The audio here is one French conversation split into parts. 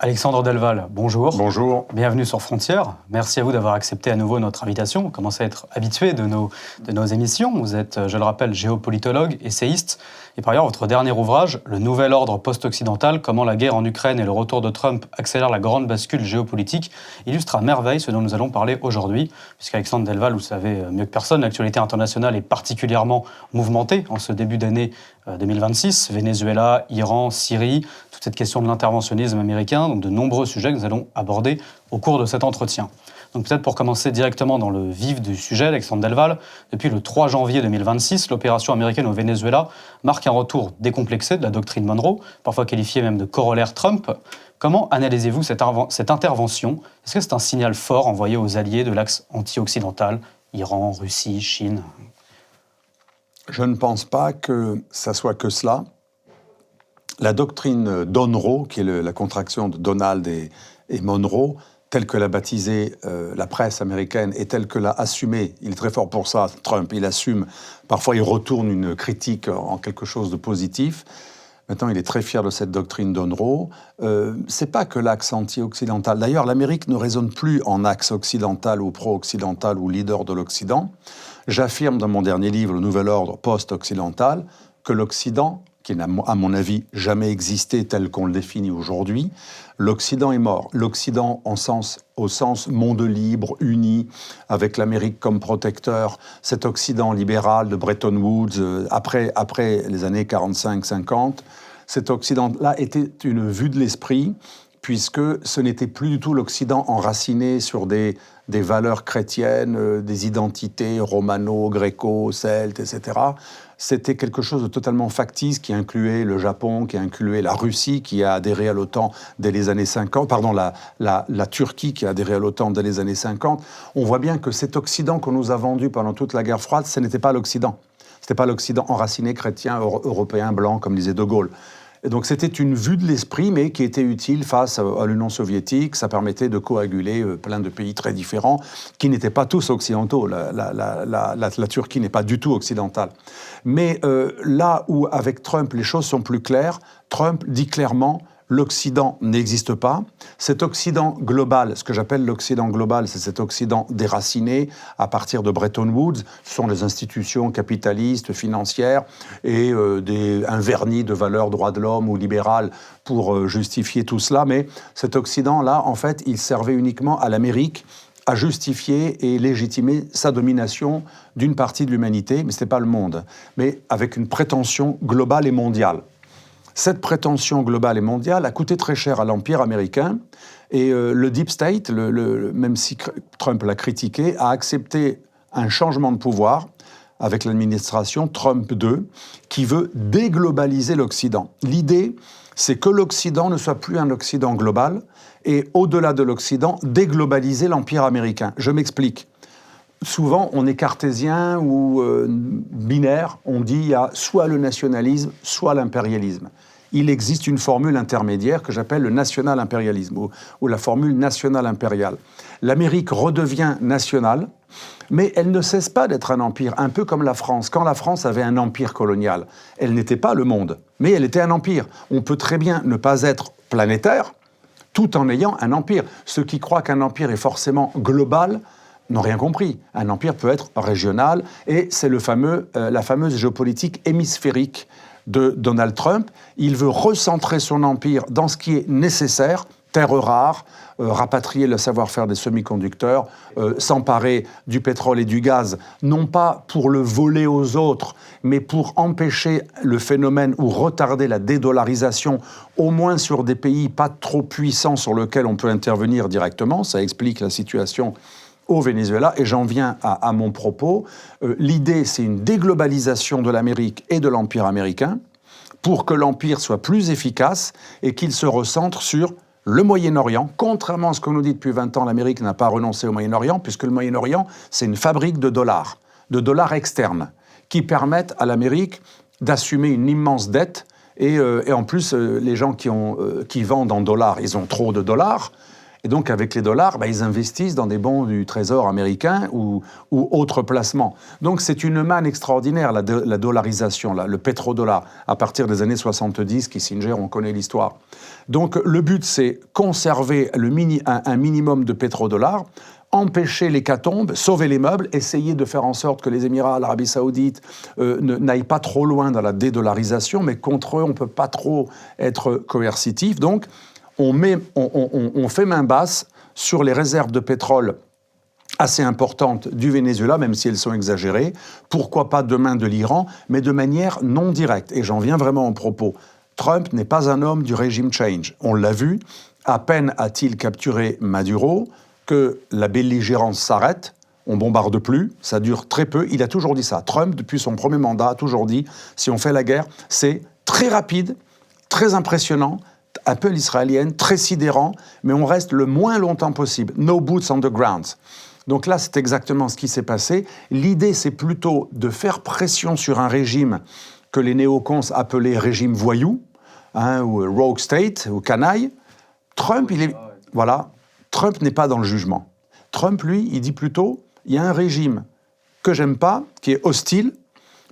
Alexandre Delval, bonjour. Bonjour. Bienvenue sur Frontières. Merci à vous d'avoir accepté à nouveau notre invitation. Vous commencez à être habitué de nos émissions. Vous êtes, je le rappelle, géopolitologue, essayiste. Et par ailleurs, votre dernier ouvrage, Le Nouvel Ordre Post-Occidental, comment la guerre en Ukraine et le retour de Trump accélèrent la grande bascule géopolitique, illustre à merveille ce dont nous allons parler aujourd'hui. Puisqu'Alexandre Delval, vous savez mieux que personne, l'actualité internationale est particulièrement mouvementée en ce début d'année 2026. Venezuela, Iran, Syrie, toute cette question de l'interventionnisme américain, donc de nombreux sujets que nous allons aborder au cours de cet entretien. Donc peut-être pour commencer directement dans le vif du sujet, Alexandre Delval, depuis le 3 janvier 2026, l'opération américaine au Venezuela marque un retour décomplexé de la doctrine Monroe, parfois qualifiée même de corollaire Trump. Comment analysez-vous cette intervention ? Est-ce que c'est un signal fort envoyé aux alliés de l'axe anti-occidental, Iran, Russie, Chine ? Je ne pense pas que ça soit que cela. La doctrine Donroe, qui est la contraction de Donald et Monroe, telle que l'a baptisée la presse américaine et telle que l'a assumée, il est très fort pour ça, Trump, il assume, parfois il retourne une critique en quelque chose de positif. Maintenant, il est très fier de cette doctrine Donroe. C'est pas que l'axe anti-occidental. D'ailleurs, l'Amérique ne raisonne plus en axe occidental ou pro-occidental ou leader de l'Occident. J'affirme dans mon dernier livre, Le Nouvel Ordre Post-Occidental, que l'Occident, qui n'a, à mon avis, jamais existé tel qu'on le définit aujourd'hui, l'Occident est mort. L'Occident, au sens monde libre, uni, avec l'Amérique comme protecteur, cet Occident libéral de Bretton Woods, après les années 45-50, cet Occident-là était une vue de l'esprit, puisque ce n'était plus du tout l'Occident enraciné sur des valeurs chrétiennes, des identités romano, gréco, celtes, etc. C'était quelque chose de totalement factice qui incluait le Japon, qui incluait la Russie, qui a adhéré à l'OTAN dès les années 50, pardon, la Turquie qui a adhéré à l'OTAN dès les années 50. On voit bien que cet Occident qu'on nous a vendu pendant toute la guerre froide, ce n'était pas l'Occident. Ce n'était pas l'Occident enraciné, chrétien, européen, blanc, comme disait De Gaulle. Et donc c'était une vue de l'esprit, mais qui était utile face à l'Union soviétique. Ça permettait de coaguler plein de pays très différents, qui n'étaient pas tous occidentaux. La Turquie n'est pas du tout occidentale. Mais là où, avec Trump, les choses sont plus claires, Trump dit clairement « l'Occident n'existe pas ». Cet Occident global, ce que j'appelle l'Occident global, c'est cet Occident déraciné à partir de Bretton Woods. Ce sont les institutions capitalistes, financières et un vernis de valeurs droits de l'homme ou libérales pour justifier tout cela. Mais cet Occident-là, en fait, il servait uniquement à l'Amérique à justifier et légitimer sa domination d'une partie de l'humanité, mais ce n'était pas le monde, mais avec une prétention globale et mondiale. Cette prétention globale et mondiale a coûté très cher à l'Empire américain et le Deep State, même si Trump l'a critiqué, a accepté un changement de pouvoir avec l'administration Trump II qui veut déglobaliser l'Occident. L'idée, c'est que l'Occident ne soit plus un Occident global et au-delà de l'Occident, déglobaliser l'Empire américain. Je m'explique. Souvent, on est cartésien ou binaire, on dit il y a soit le nationalisme, soit l'impérialisme. Il existe une formule intermédiaire que j'appelle le national-impérialisme, ou la formule nationale-impériale. L'Amérique redevient nationale, mais elle ne cesse pas d'être un empire, un peu comme la France. Quand la France avait un empire colonial, elle n'était pas le monde, mais elle était un empire. On peut très bien ne pas être planétaire, tout en ayant un empire. Ceux qui croient qu'un empire est forcément global n'ont rien compris. Un empire peut être régional, et c'est la fameuse géopolitique hémisphérique de Donald Trump. Il veut recentrer son empire dans ce qui est nécessaire, terres rares, rapatrier le savoir-faire des semi-conducteurs, s'emparer du pétrole et du gaz, non pas pour le voler aux autres, mais pour empêcher le phénomène ou retarder la dédollarisation, au moins sur des pays pas trop puissants sur lesquels on peut intervenir directement. Ça explique la situation au Venezuela, et j'en viens à mon propos. L'idée, c'est une déglobalisation de l'Amérique et de l'Empire américain pour que l'Empire soit plus efficace et qu'il se recentre sur le Moyen-Orient. Contrairement à ce qu'on nous dit depuis 20 ans, l'Amérique n'a pas renoncé au Moyen-Orient, puisque le Moyen-Orient, c'est une fabrique de dollars externes, qui permettent à l'Amérique d'assumer une immense dette. Et en plus, les gens qui vendent en dollars, ils ont trop de dollars. Et donc, avec les dollars, ils investissent dans des bons du Trésor américain ou autres placements. Donc, c'est une manne extraordinaire, la dollarisation, le pétrodollar, à partir des années 70, Kissinger, on connaît l'histoire. Donc, le but, c'est conserver un minimum de pétrodollars, empêcher l'hécatombe, sauver les meubles, essayer de faire en sorte que les Émirats, l'Arabie Saoudite n'aillent pas trop loin dans la dédollarisation, mais contre eux, on ne peut pas trop être coercitif. Donc, on fait main basse sur les réserves de pétrole assez importantes du Venezuela, même si elles sont exagérées. Pourquoi pas demain de l'Iran, mais de manière non directe. Et j'en viens vraiment au propos. Trump n'est pas un homme du régime change. On l'a vu, à peine a-t-il capturé Maduro, que la belligérance s'arrête, on bombarde plus, ça dure très peu. Il a toujours dit ça. Trump, depuis son premier mandat, a toujours dit, si on fait la guerre, c'est très rapide, très impressionnant, un peu l'israélienne, très sidérant, mais on reste le moins longtemps possible. No boots on the ground. Donc là, c'est exactement ce qui s'est passé. L'idée, c'est plutôt de faire pression sur un régime que les néocons appelaient régime voyou, ou rogue state, ou canaille. Trump, Trump n'est pas dans le jugement. Trump, lui, il dit plutôt, il y a un régime que j'aime pas, qui est hostile,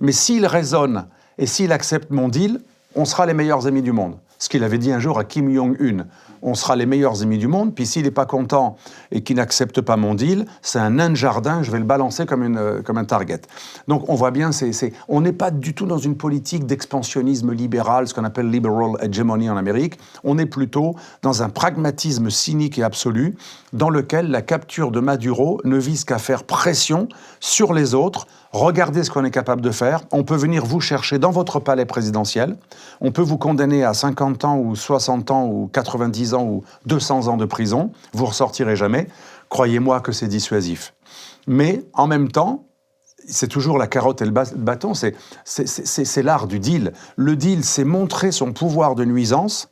mais s'il raisonne et s'il accepte mon deal, on sera les meilleurs amis du monde. Ce qu'il avait dit un jour à Kim Jong-un. On sera les meilleurs amis du monde, puis s'il n'est pas content et qu'il n'accepte pas mon deal, c'est un nain de jardin, je vais le balancer comme un target. Donc on voit bien, on n'est pas du tout dans une politique d'expansionnisme libéral, ce qu'on appelle liberal hegemony en Amérique. On est plutôt dans un pragmatisme cynique et absolu, dans lequel la capture de Maduro ne vise qu'à faire pression sur les autres. Regardez ce qu'on est capable de faire. On peut venir vous chercher dans votre palais présidentiel. On peut vous condamner à 50 ans ou 60 ans ou 90 ans ou 200 ans de prison. Vous ne ressortirez jamais. Croyez-moi que c'est dissuasif. Mais en même temps, c'est toujours la carotte et le bâton. C'est l'art du deal. Le deal, c'est montrer son pouvoir de nuisance,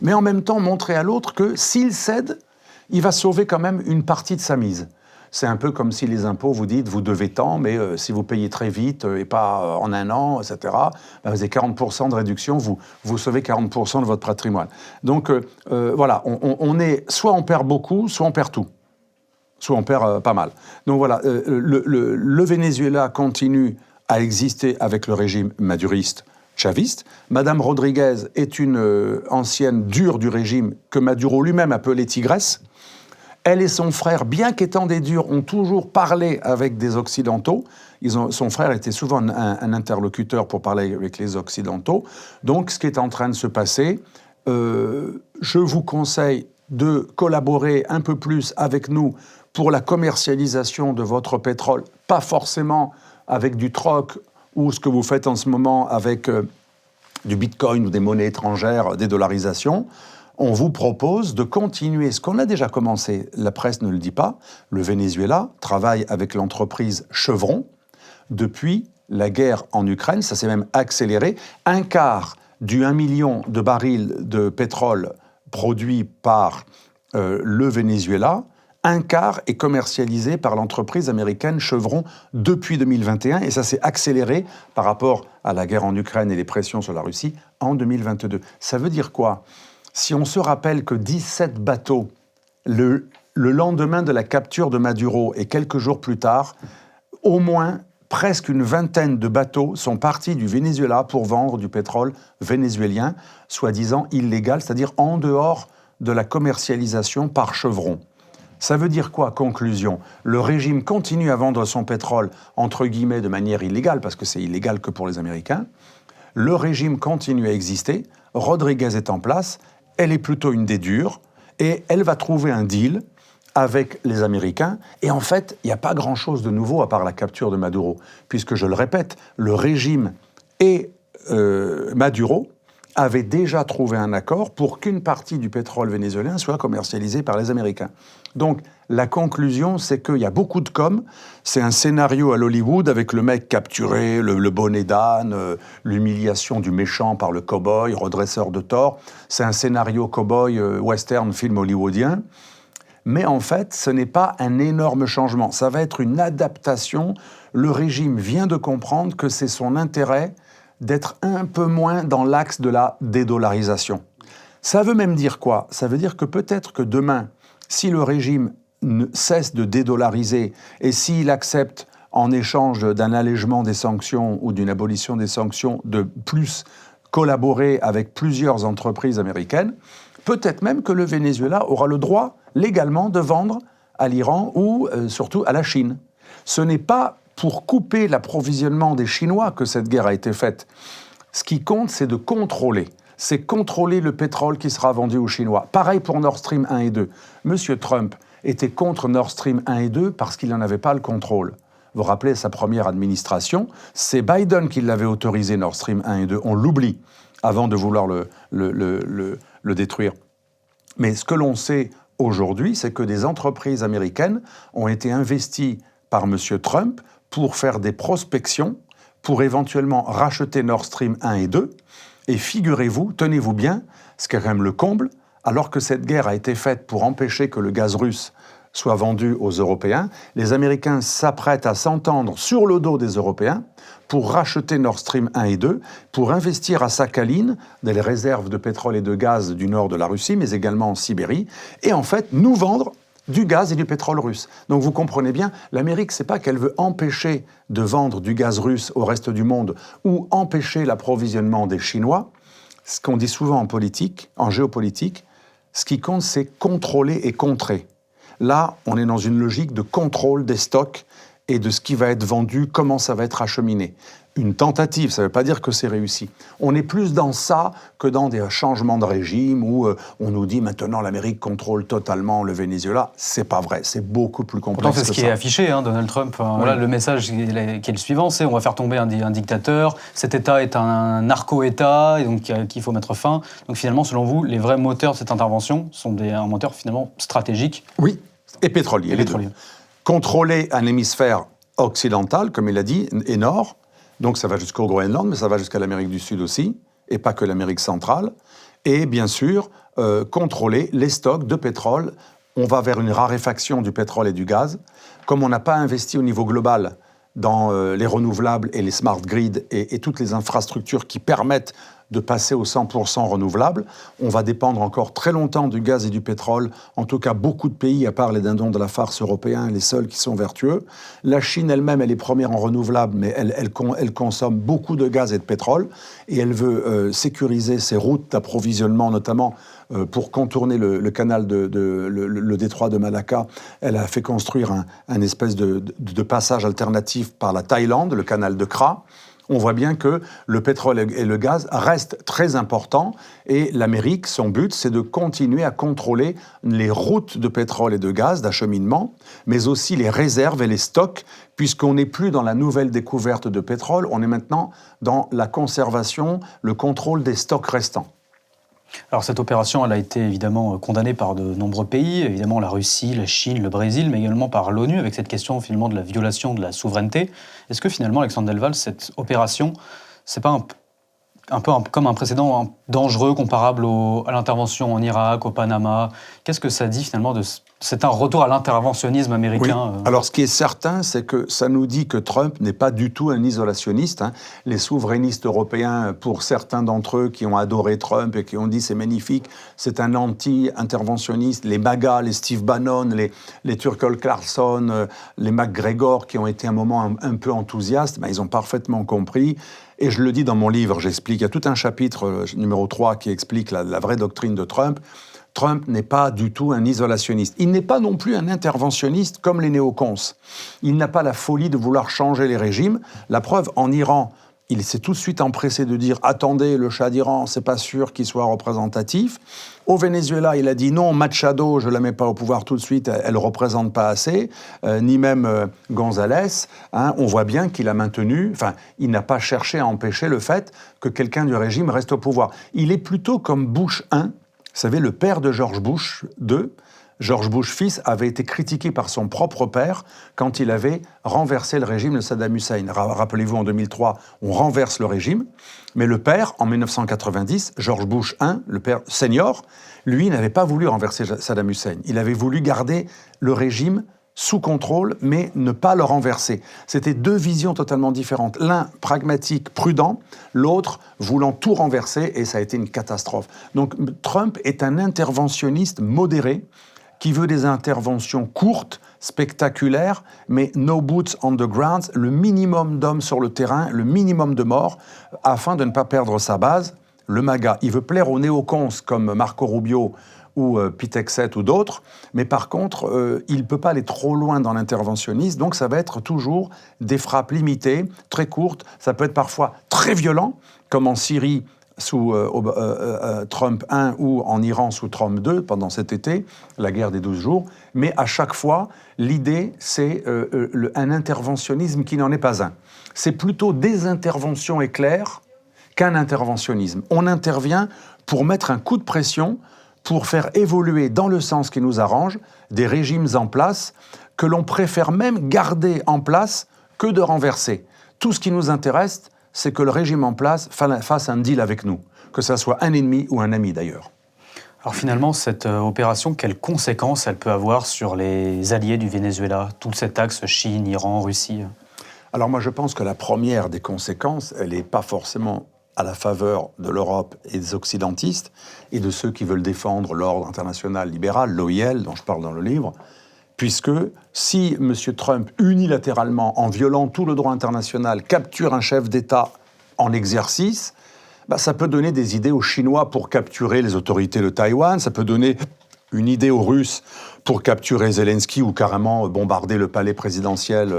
mais en même temps montrer à l'autre que s'il cède, il va sauver quand même une partie de sa mise. C'est un peu comme si les impôts, vous dites, vous devez tant, mais si vous payez très vite et pas en un an, etc., vous avez 40% de réduction, vous sauvez 40% de votre patrimoine. Donc voilà, soit on perd beaucoup, soit on perd tout. Soit on perd pas mal. Donc voilà, le Venezuela continue à exister avec le régime maduriste, chaviste. Madame Rodriguez est une ancienne dure du régime que Maduro lui-même appelait tigresse. Elle et son frère, bien qu'étant des durs, ont toujours parlé avec des Occidentaux. Son frère était souvent un interlocuteur pour parler avec les Occidentaux. Donc, ce qui est en train de se passer, je vous conseille de collaborer un peu plus avec nous pour la commercialisation de votre pétrole, pas forcément avec du troc ou ce que vous faites en ce moment avec du bitcoin ou des monnaies étrangères, des dollarisations. On vous propose de continuer ce qu'on a déjà commencé, la presse ne le dit pas, le Venezuela travaille avec l'entreprise Chevron depuis la guerre en Ukraine, ça s'est même accéléré. Un quart du 1 million de barils de pétrole produits par le Venezuela, un quart est commercialisé par l'entreprise américaine Chevron depuis 2021, et ça s'est accéléré par rapport à la guerre en Ukraine et les pressions sur la Russie en 2022. Ça veut dire quoi ? Si on se rappelle que 17 bateaux, le lendemain de la capture de Maduro et quelques jours plus tard, au moins presque une vingtaine de bateaux sont partis du Venezuela pour vendre du pétrole vénézuélien, soi-disant illégal, c'est-à-dire en dehors de la commercialisation par Chevron. Ça veut dire quoi, conclusion ? Le régime continue à vendre son pétrole, entre guillemets, de manière illégale, parce que c'est illégal que pour les Américains. Le régime continue à exister, Rodriguez est en place, elle est plutôt une des dures, et elle va trouver un deal avec les Américains. Et en fait, il n'y a pas grand-chose de nouveau à part la capture de Maduro, puisque, je le répète, le régime et Maduro avaient déjà trouvé un accord pour qu'une partie du pétrole vénézuélien soit commercialisée par les Américains. Donc, la conclusion, c'est qu'il y a beaucoup de com'. C'est un scénario à l'Hollywood avec le mec capturé, le bonnet d'âne, l'humiliation du méchant par le cow-boy, redresseur de tort. C'est un scénario cow-boy, western, film hollywoodien. Mais en fait, ce n'est pas un énorme changement. Ça va être une adaptation. Le régime vient de comprendre que c'est son intérêt d'être un peu moins dans l'axe de la dédollarisation. Ça veut même dire quoi ? Ça veut dire que peut-être que demain, si le régime cesse de dédollariser et s'il accepte en échange d'un allègement des sanctions ou d'une abolition des sanctions de plus collaborer avec plusieurs entreprises américaines, peut-être même que le Venezuela aura le droit légalement de vendre à l'Iran ou surtout à la Chine. Ce n'est pas pour couper l'approvisionnement des Chinois que cette guerre a été faite. Ce qui compte, c'est de contrôler. C'est contrôler le pétrole qui sera vendu aux Chinois. Pareil pour Nord Stream 1 et 2. Monsieur Trump était contre Nord Stream 1 et 2 parce qu'il n'en avait pas le contrôle. Vous vous rappelez sa première administration, c'est Biden qui l'avait autorisé Nord Stream 1 et 2. On l'oublie avant de vouloir le détruire. Mais ce que l'on sait aujourd'hui, c'est que des entreprises américaines ont été investies par M. Trump pour faire des prospections, pour éventuellement racheter Nord Stream 1 et 2. Et figurez-vous, tenez-vous bien, ce qui est quand même le comble, alors que cette guerre a été faite pour empêcher que le gaz russe soit vendu aux Européens, les Américains s'apprêtent à s'entendre sur le dos des Européens pour racheter Nord Stream 1 et 2, pour investir à Sakhalin, dans les réserves de pétrole et de gaz du nord de la Russie, mais également en Sibérie, et en fait nous vendre du gaz et du pétrole russe. Donc vous comprenez bien, l'Amérique, c'est pas qu'elle veut empêcher de vendre du gaz russe au reste du monde ou empêcher l'approvisionnement des Chinois. Ce qu'on dit souvent en politique, en géopolitique, ce qui compte, c'est contrôler et contrer. Là, on est dans une logique de contrôle des stocks et de ce qui va être vendu, comment ça va être acheminé. Une tentative, ça ne veut pas dire que c'est réussi. On est plus dans ça que dans des changements de régime où on nous dit maintenant l'Amérique contrôle totalement le Venezuela. C'est pas vrai, c'est beaucoup plus complexe. Pourtant, c'est ce qui est affiché, Donald Trump. Oui. Voilà, le message qui est le suivant, c'est on va faire tomber un dictateur, cet État est un narco-État, et donc qu'il faut mettre fin. Donc finalement, selon vous, les vrais moteurs de cette intervention sont un moteur finalement stratégique. Oui, et pétrolier. Contrôler un hémisphère occidental, comme il a dit, et nord. Donc ça va jusqu'au Groenland, mais ça va jusqu'à l'Amérique du Sud aussi, et pas que l'Amérique centrale. Et bien sûr, contrôler les stocks de pétrole. On va vers une raréfaction du pétrole et du gaz. Comme on n'a pas investi au niveau global dans les renouvelables et les smart grids et toutes les infrastructures qui permettent de passer au 100% renouvelable, on va dépendre encore très longtemps du gaz et du pétrole. En tout cas, beaucoup de pays, à part les dindons de la farce européens, les seuls qui sont vertueux. La Chine elle-même, elle est première en renouvelable, mais elle consomme beaucoup de gaz et de pétrole. Et elle veut sécuriser ses routes d'approvisionnement, notamment pour contourner le canal le détroit de Malacca. Elle a fait construire un espèce de passage alternatif par la Thaïlande, le canal de Kra. On voit bien que le pétrole et le gaz restent très importants et l'Amérique, son but, c'est de continuer à contrôler les routes de pétrole et de gaz, d'acheminement, mais aussi les réserves et les stocks, puisqu'on n'est plus dans la nouvelle découverte de pétrole, on est maintenant dans la conservation, le contrôle des stocks restants. Alors cette opération, elle a été évidemment condamnée par de nombreux pays, évidemment la Russie, la Chine, le Brésil, mais également par l'ONU, avec cette question finalement de la violation de la souveraineté. Est-ce que finalement, Alexandre Delval, cette opération, c'est pas un peu comme un précédent dangereux comparable à l'intervention en Irak, au Panama? Qu'est-ce que ça dit finalement c'est un retour à l'interventionnisme américain? Oui. Alors ce qui est certain, c'est que ça nous dit que Trump n'est pas du tout un isolationniste. Les souverainistes européens, pour certains d'entre eux qui ont adoré Trump et qui ont dit c'est magnifique, c'est un anti-interventionniste. Les MAGA, les Steve Bannon, les Tucker Carlson, les McGregor qui ont été un moment un peu enthousiastes, ils ont parfaitement compris. Et je le dis dans mon livre, j'explique, il y a tout un chapitre, numéro 3, qui explique la vraie doctrine de Trump. Trump n'est pas du tout un isolationniste. Il n'est pas non plus un interventionniste comme les néocons. Il n'a pas la folie de vouloir changer les régimes. La preuve, en Iran, il s'est tout de suite empressé de dire « Attendez, le Shah d'Iran, c'est pas sûr qu'il soit représentatif ». Au Venezuela, il a dit « Non, Machado, je la mets pas au pouvoir tout de suite, elle représente pas assez », ni même González. On voit bien qu'il a maintenu, il n'a pas cherché à empêcher le fait que quelqu'un du régime reste au pouvoir. Il est plutôt comme Bush I, vous savez, le père de George Bush II. George Bush fils avait été critiqué par son propre père quand il avait renversé le régime de Saddam Hussein. Rappelez-vous, en 2003, on renverse le régime, mais le père, en 1990, George Bush I, le père senior, lui n'avait pas voulu renverser Saddam Hussein. Il avait voulu garder le régime sous contrôle, mais ne pas le renverser. C'était deux visions totalement différentes. L'un pragmatique, prudent, l'autre voulant tout renverser, et ça a été une catastrophe. Donc Trump est un interventionniste modéré. qui veut des interventions courtes, spectaculaires, mais no boots on the ground, le minimum d'hommes sur le terrain, le minimum de morts, afin de ne pas perdre sa base. Le MAGA, il veut plaire aux néocons comme Marco Rubio ou Pete Hegseth ou d'autres, mais par contre, il ne peut pas aller trop loin dans l'interventionnisme, donc ça va être toujours des frappes limitées, très courtes, ça peut être parfois très violent, comme en Syrie sous Trump 1 ou en Iran sous Trump 2 pendant cet été, la guerre des 12 jours, mais à chaque fois, l'idée, c'est un interventionnisme qui n'en est pas un. C'est plutôt des interventions éclairs qu'un interventionnisme. On intervient pour mettre un coup de pression, pour faire évoluer dans le sens qui nous arrange des régimes en place que l'on préfère même garder en place que de renverser. Tout ce qui nous intéresse, c'est que le régime en place fasse un deal avec nous, que ça soit un ennemi ou un ami d'ailleurs. Alors finalement, cette opération, quelles conséquences elle peut avoir sur les alliés du Venezuela, tout cet axe Chine, Iran, Russie? Alors moi je pense que la première des conséquences, elle n'est pas forcément à la faveur de l'Europe et des occidentistes et de ceux qui veulent défendre l'ordre international libéral, l'OIL, dont je parle dans le livre, puisque si M. Trump, unilatéralement, en violant tout le droit international, capture un chef d'État en exercice, ça peut donner des idées aux Chinois pour capturer les autorités de Taïwan, ça peut donner une idée aux Russes pour capturer Zelensky ou carrément bombarder le palais présidentiel,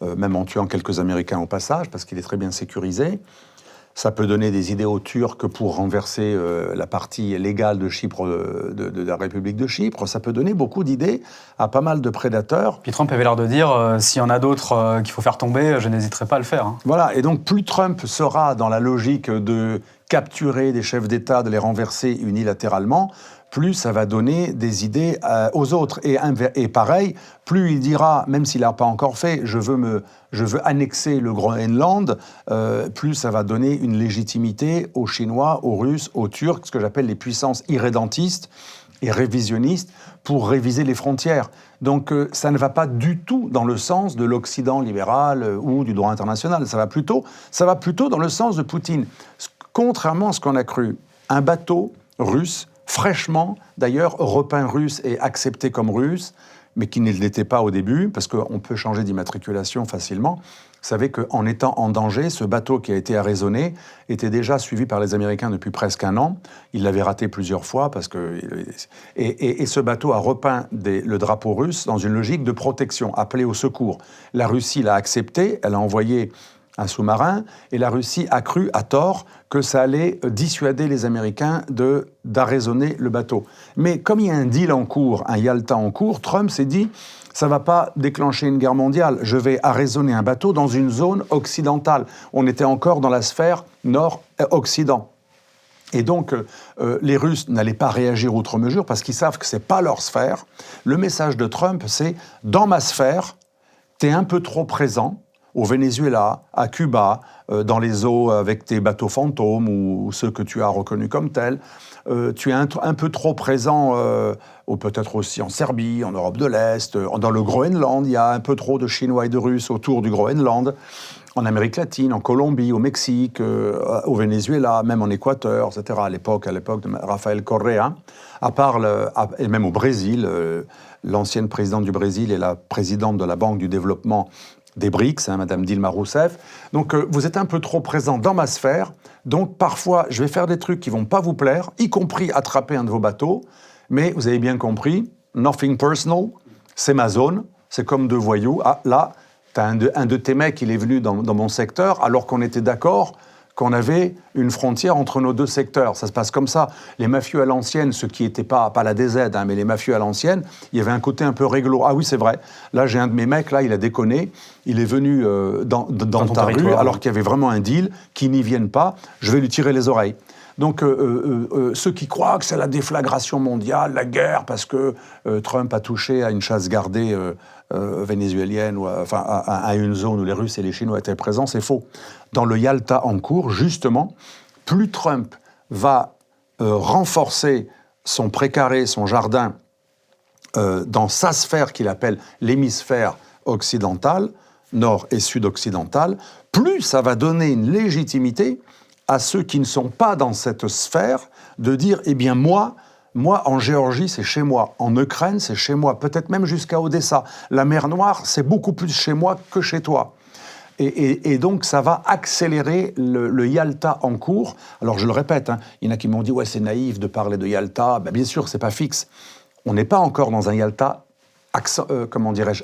même en tuant quelques Américains au passage, parce qu'il est très bien sécurisé. Ça peut donner des idées aux Turcs pour renverser la partie légale de Chypre, de la République de Chypre. Ça peut donner beaucoup d'idées à pas mal de prédateurs. Puis Trump avait l'air de dire, s'il y en a d'autres qu'il faut faire tomber, je n'hésiterai pas à le faire. Hein. Voilà, et donc plus Trump sera dans la logique de capturer des chefs d'État, de les renverser unilatéralement, plus ça va donner des idées aux autres. Et pareil, plus il dira, même s'il n'a pas encore fait, je veux annexer le Groenland, plus ça va donner une légitimité aux Chinois, aux Russes, aux Turcs, ce que j'appelle les puissances irrédentistes et révisionnistes, pour réviser les frontières. Donc ça ne va pas du tout dans le sens de l'Occident libéral ou du droit international. Ça va plutôt dans le sens de Poutine. Contrairement à ce qu'on a cru, un bateau russe, fraîchement, d'ailleurs, repeint russe et accepté comme russe, mais qui ne l'était pas au début, parce qu'on peut changer d'immatriculation facilement. Vous savez qu'en étant en danger, ce bateau qui a été arraisonné était déjà suivi par les Américains depuis presque un an. Ils l'avaient raté plusieurs fois, et ce bateau a repeint le drapeau russe dans une logique de protection, appelé au secours. La Russie l'a accepté, elle a envoyé un sous-marin, et la Russie a cru, à tort, que ça allait dissuader les Américains d'arraisonner le bateau. Mais comme il y a un deal en cours, un Yalta en cours, Trump s'est dit, ça ne va pas déclencher une guerre mondiale, je vais arraisonner un bateau dans une zone occidentale. On était encore dans la sphère nord-occident. Et donc, les Russes n'allaient pas réagir outre mesure parce qu'ils savent que ce n'est pas leur sphère. Le message de Trump, c'est « dans ma sphère, tu es un peu trop présent ». Au Venezuela, à Cuba, dans les eaux avec tes bateaux fantômes ou ceux que tu as reconnus comme tels. Tu es un peu trop présent, ou peut-être aussi en Serbie, en Europe de l'Est, dans le Groenland. Il y a un peu trop de Chinois et de Russes autour du Groenland. En Amérique latine, en Colombie, au Mexique, au Venezuela, même en Équateur, etc. À l'époque de Rafael Correa. Et même au Brésil, l'ancienne présidente du Brésil et la présidente de la Banque du développement des BRICS, Madame Dilma Rousseff. Donc, vous êtes un peu trop présent dans ma sphère. Donc, parfois, je vais faire des trucs qui ne vont pas vous plaire, y compris attraper un de vos bateaux. Mais vous avez bien compris, nothing personal, c'est ma zone. C'est comme deux voyous. Ah, là, tu as un de tes mecs, il est venu dans mon secteur, alors qu'on était d'accord qu'on avait une frontière entre nos deux secteurs. Ça se passe comme ça. Les mafieux à l'ancienne, ceux qui n'étaient pas la DZ, mais les mafieux à l'ancienne, il y avait un côté un peu réglo. Ah oui, c'est vrai. Là, j'ai un de mes mecs, là, il a déconné. Il est venu dans ta rue, alors qu'il y avait vraiment un deal, qui n'y viennent pas. Je vais lui tirer les oreilles. Donc, ceux qui croient que c'est la déflagration mondiale, la guerre, parce que Trump a touché à une chasse gardée vénézuélienne, ou à une zone où les Russes et les Chinois étaient présents, c'est faux. Dans le Yalta en cours, justement, plus Trump va renforcer son précaré, son jardin, dans sa sphère qu'il appelle l'hémisphère occidental, nord et sud-occidental, plus ça va donner une légitimité à ceux qui ne sont pas dans cette sphère de dire « Eh bien moi, Moi, en Géorgie, c'est chez moi. En Ukraine, c'est chez moi. Peut-être même jusqu'à Odessa. La mer Noire, c'est beaucoup plus chez moi que chez toi. Et donc, ça va accélérer le Yalta en cours. Alors, je le répète, hein, il y en a qui m'ont dit « Ouais, c'est naïf de parler de Yalta. » Ben, bien sûr, c'est pas fixe. On n'est pas encore dans un Yalta,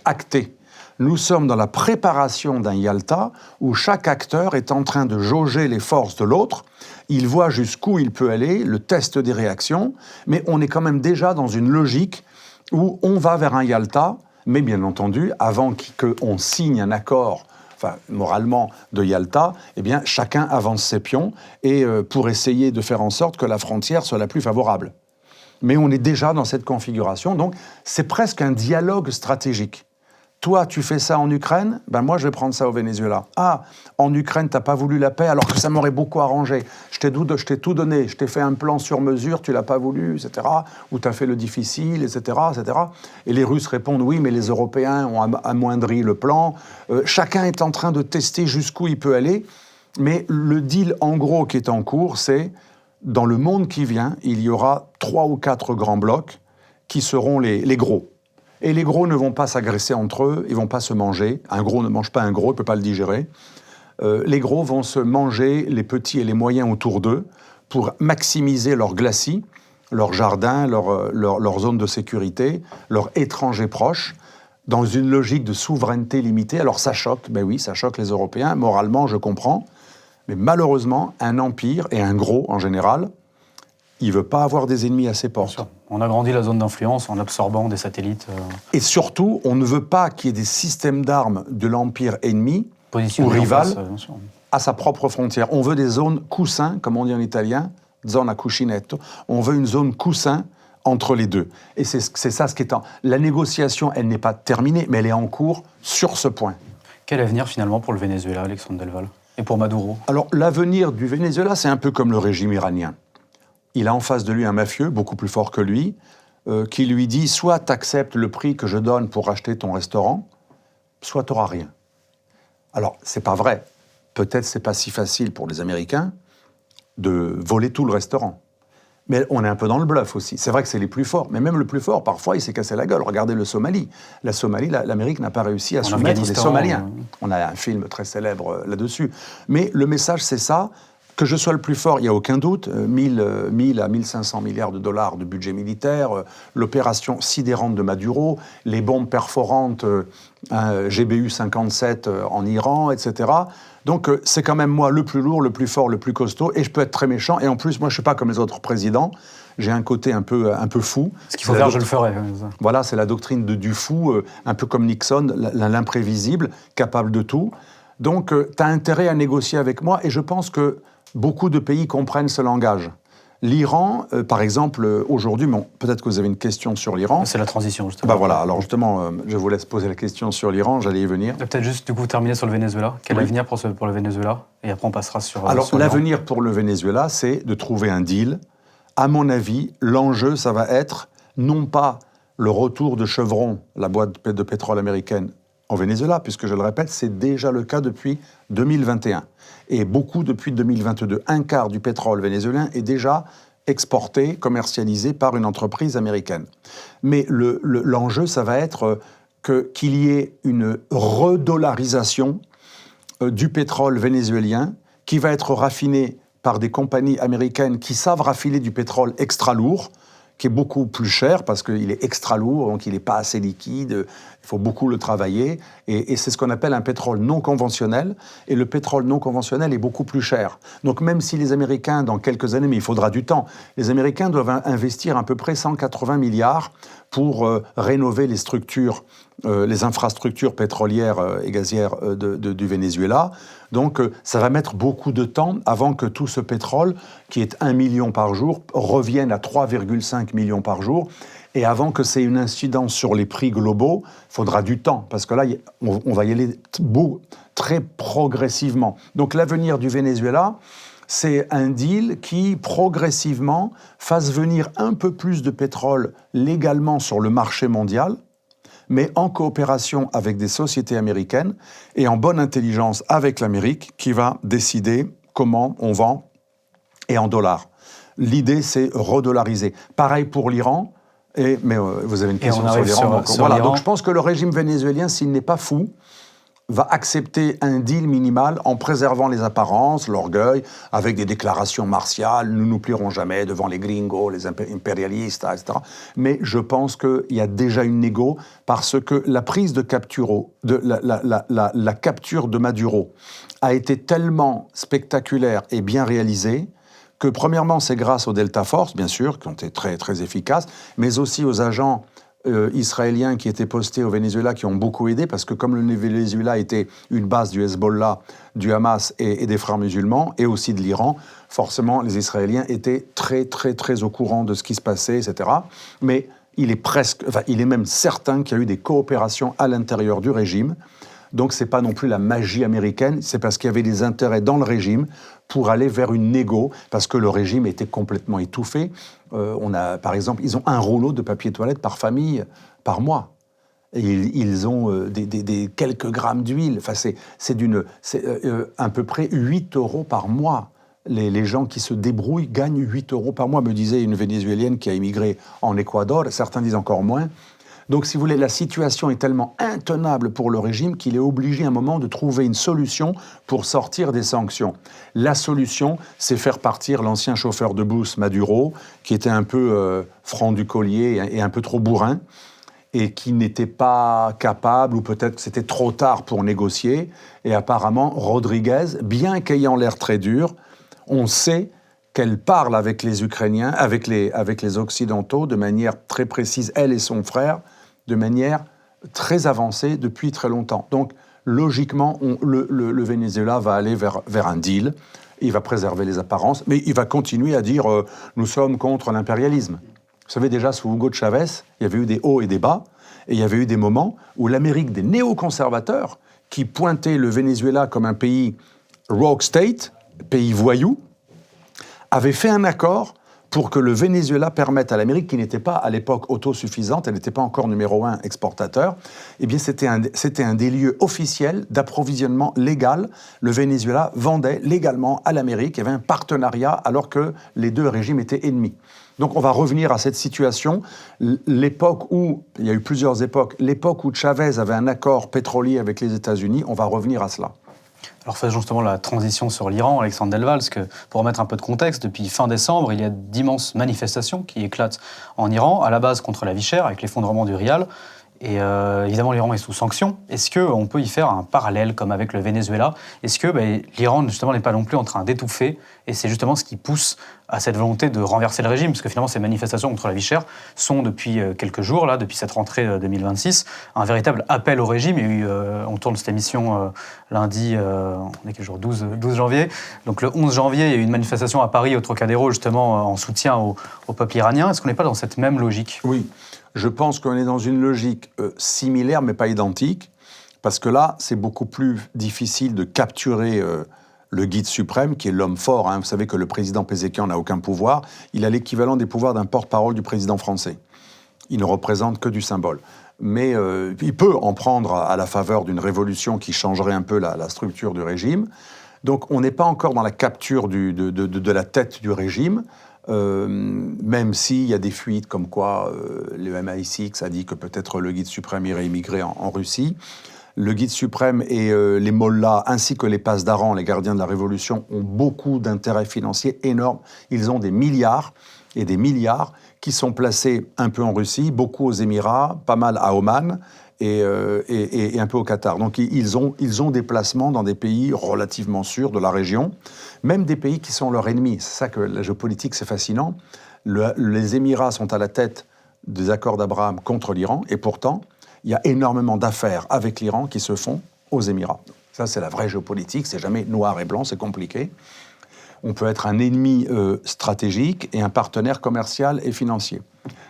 acté. Nous sommes dans la préparation d'un Yalta où chaque acteur est en train de jauger les forces de l'autre. Il voit jusqu'où il peut aller, le test des réactions, mais on est quand même déjà dans une logique où on va vers un Yalta, mais bien entendu, avant qu'on signe un accord, enfin, moralement, de Yalta, eh bien, chacun avance ses pions et pour essayer de faire en sorte que la frontière soit la plus favorable. Mais on est déjà dans cette configuration, donc c'est presque un dialogue stratégique. Toi, tu fais ça en Ukraine, ben moi, je vais prendre ça au Venezuela. Ah, en Ukraine, tu n'as pas voulu la paix, alors que ça m'aurait beaucoup arrangé. Je t'ai tout donné, je t'ai fait un plan sur mesure, tu l'as pas voulu, etc. Ou tu as fait le difficile, etc., etc. Et les Russes répondent, oui, mais les Européens ont amoindri le plan. Chacun est en train de tester jusqu'où il peut aller. Mais le deal, en gros, qui est en cours, c'est, dans le monde qui vient, il y aura 3 ou 4 grands blocs qui seront les gros. Et les gros ne vont pas s'agresser entre eux, ils ne vont pas se manger. Un gros ne mange pas un gros, il ne peut pas le digérer. Les gros vont se manger les petits et les moyens autour d'eux pour maximiser leur glacis, leur jardin, leur zone de sécurité, leurs étrangers proches, dans une logique de souveraineté limitée. Alors ça choque, ben oui, ça choque les Européens. Moralement, je comprends. Mais malheureusement, un empire, et un gros en général, il ne veut pas avoir des ennemis à ses portes. On agrandit la zone d'influence en absorbant des satellites. Et surtout, on ne veut pas qu'il y ait des systèmes d'armes de l'empire ennemi ou rival à sa propre frontière. On veut des zones coussins, comme on dit en italien, zona cuscinetto. On veut une zone coussin entre les deux. Et c'est ça ce qui est en... La négociation, elle n'est pas terminée, mais elle est en cours sur ce point. Quel avenir finalement pour le Venezuela, Alexandre Delval, et pour Maduro? Alors, l'avenir du Venezuela, c'est un peu comme le régime iranien. Il a en face de lui un mafieux, beaucoup plus fort que lui, qui lui dit « soit tu acceptes le prix que je donne pour acheter ton restaurant, soit tu n'auras rien ». Alors, c'est pas vrai. Peut-être c'est pas si facile pour les Américains de voler tout le restaurant. Mais on est un peu dans le bluff aussi. C'est vrai que c'est les plus forts. Mais même le plus fort, parfois, il s'est cassé la gueule. Regardez le Somalie. La Somalie, l'Amérique n'a pas réussi à soumettre les Somaliens. On a un film très célèbre là-dessus. Mais le message, c'est ça. Que je sois le plus fort, il n'y a aucun doute. 1000 à 1500 milliards de dollars de budget militaire, l'opération sidérante de Maduro, les bombes perforantes GBU 57 en Iran, etc. Donc c'est quand même moi le plus lourd, le plus fort, le plus costaud, et je peux être très méchant. Et en plus, moi, je ne suis pas comme les autres présidents. J'ai un côté un peu fou. Ce qu'il faut faire, je le ferai. Voilà, c'est la doctrine du fou, un peu comme Nixon, l'imprévisible, capable de tout. Donc, tu as intérêt à négocier avec moi, et je pense que beaucoup de pays comprennent ce langage. L'Iran, par exemple, aujourd'hui, bon, peut-être que vous avez une question sur l'Iran. C'est la transition, justement. Bah voilà, alors justement, je vous laisse poser la question sur l'Iran, j'allais y venir. Peut-être juste, du coup, terminer sur le Venezuela. Quel avenir pour le Venezuela? Et après, on passera sur... Alors, l'avenir pour le Venezuela, c'est de trouver un deal. À mon avis, l'enjeu, ça va être non pas le retour de Chevron, la boîte de pétrole américaine, au Venezuela, puisque je le répète, c'est déjà le cas depuis 2021. Et beaucoup depuis 2022. Un quart du pétrole vénézuélien est déjà exporté, commercialisé par une entreprise américaine. Mais l'enjeu, ça va être qu'il y ait une redollarisation du pétrole vénézuélien qui va être raffiné par des compagnies américaines qui savent raffiner du pétrole extra lourd, qui est beaucoup plus cher parce qu'il est extra lourd, donc il n'est pas assez liquide, il faut beaucoup le travailler, et c'est ce qu'on appelle un pétrole non conventionnel, et le pétrole non conventionnel est beaucoup plus cher. Donc même si les Américains, dans quelques années, mais il faudra du temps, les Américains doivent investir à peu près 180 milliards pour rénover les structures, les infrastructures pétrolières et gazières du Venezuela. Donc ça va mettre beaucoup de temps avant que tout ce pétrole, qui est 1 million par jour, revienne à 3,5 millions par jour. Et avant que ça ait une incidence sur les prix globaux, il faudra du temps, parce que là, on va y aller très progressivement. Donc l'avenir du Venezuela, c'est un deal qui, progressivement, fasse venir un peu plus de pétrole légalement sur le marché mondial, mais en coopération avec des sociétés américaines et en bonne intelligence avec l'Amérique, qui va décider comment on vend et en dollars. l'idée, c'est redollariser. Pareil pour l'Iran, mais vous avez une question sur l'Iran. Donc je pense que le régime vénézuélien, s'il n'est pas fou, va accepter un deal minimal en préservant les apparences, l'orgueil, avec des déclarations martiales, nous nous plierons jamais devant les gringos, les impérialistes, etc. Mais je pense qu'il y a déjà une négo, parce que la prise de capture, la capture de Maduro a été tellement spectaculaire et bien réalisée que premièrement, c'est grâce aux Delta Force, bien sûr, qui ont été très, très efficaces, mais aussi aux agents israéliens qui étaient postés au Venezuela, qui ont beaucoup aidé, parce que comme le Venezuela était une base du Hezbollah, du Hamas et des frères musulmans, et aussi de l'Iran, forcément, les Israéliens étaient très, très, très au courant de ce qui se passait, etc. Mais il est même certain qu'il y a eu des coopérations à l'intérieur du régime. Donc, ce n'est pas non plus la magie américaine, c'est parce qu'il y avait des intérêts dans le régime pour aller vers une négo, parce que le régime était complètement étouffé. Par exemple, ils ont un rouleau de papier toilette par famille, par mois. Et ils ont des quelques grammes d'huile. Enfin, c'est à peu près 8 € par mois. Les gens qui se débrouillent gagnent 8 € par mois, me disait une Vénézuélienne qui a émigré en Équateur. Certains disent encore moins. Donc, si vous voulez, la situation est tellement intenable pour le régime qu'il est obligé à un moment de trouver une solution pour sortir des sanctions. La solution, c'est faire partir l'ancien chauffeur de bus Maduro, qui était un peu franc du collier et un peu trop bourrin, et qui n'était pas capable, ou peut-être que c'était trop tard pour négocier. Et apparemment, Rodriguez, bien qu'ayant l'air très dur, on sait qu'elle parle avec les Ukrainiens, avec les Occidentaux, de manière très précise, elle et son frère, de manière très avancée depuis très longtemps. Donc, logiquement, le Venezuela va aller vers un deal, il va préserver les apparences, mais il va continuer à dire nous sommes contre l'impérialisme. Vous savez déjà, sous Hugo Chavez, il y avait eu des hauts et des bas, et il y avait eu des moments où l'Amérique des néoconservateurs, qui pointait le Venezuela comme un pays rogue state, pays voyou, avait fait un accord pour que le Venezuela permette à l'Amérique, qui n'était pas à l'époque autosuffisante, elle n'était pas encore numéro 1 exportateur, eh bien c'était un des lieux officiels d'approvisionnement légal. Le Venezuela vendait légalement à l'Amérique, il y avait un partenariat alors que les deux régimes étaient ennemis. Donc on va revenir à cette situation, l'époque où, il y a eu plusieurs époques, l'époque où Chavez avait un accord pétrolier avec les États-Unis, on va revenir à cela. Alors faisons justement la transition sur l'Iran, Alexandre Delval, parce que pour remettre un peu de contexte, depuis fin décembre, il y a d'immenses manifestations qui éclatent en Iran, à la base contre la vie chère, avec l'effondrement du rial. Et évidemment, l'Iran est sous sanctions. Est-ce qu'on peut y faire un parallèle, comme avec le Venezuela? Est-ce que l'Iran, justement, n'est pas non plus en train d'étouffer? Et c'est justement ce qui pousse à cette volonté de renverser le régime, parce que finalement, ces manifestations contre la vie chère sont depuis quelques jours, là, depuis cette rentrée 2026, un véritable appel au régime. Il y a eu, on tourne cette émission lundi, on est quel jour, 12 janvier. Donc le 11 janvier, il y a eu une manifestation à Paris, au Trocadéro, justement, en soutien au peuple iranien. Est-ce qu'on n'est pas dans cette même logique? Oui. Je pense qu'on est dans une logique similaire, mais pas identique, parce que là, c'est beaucoup plus difficile de capturer le guide suprême, qui est l'homme fort. Hein. Vous savez que le président Pezeshkian n'a aucun pouvoir. Il a l'équivalent des pouvoirs d'un porte-parole du président français. Il ne représente que du symbole. Mais il peut en prendre à la faveur d'une révolution qui changerait un peu la structure du régime. Donc on n'est pas encore dans la capture de la tête du régime, même s'il y a des fuites comme quoi le MI6 a dit que peut-être le guide suprême irait immigrer en Russie. Le guide suprême et les mollahs, ainsi que les pasdaran, les gardiens de la révolution, ont beaucoup d'intérêts financiers énormes. Ils ont des milliards et des milliards qui sont placés un peu en Russie, beaucoup aux Émirats, pas mal à Oman et un peu au Qatar. Donc ils ont des placements dans des pays relativement sûrs de la région, même des pays qui sont leurs ennemis. C'est ça que la géopolitique, c'est fascinant. Les Émirats sont à la tête des accords d'Abraham contre l'Iran, et pourtant, il y a énormément d'affaires avec l'Iran qui se font aux Émirats. Ça, c'est la vraie géopolitique, c'est jamais noir et blanc, c'est compliqué. On peut être un ennemi stratégique et un partenaire commercial et financier.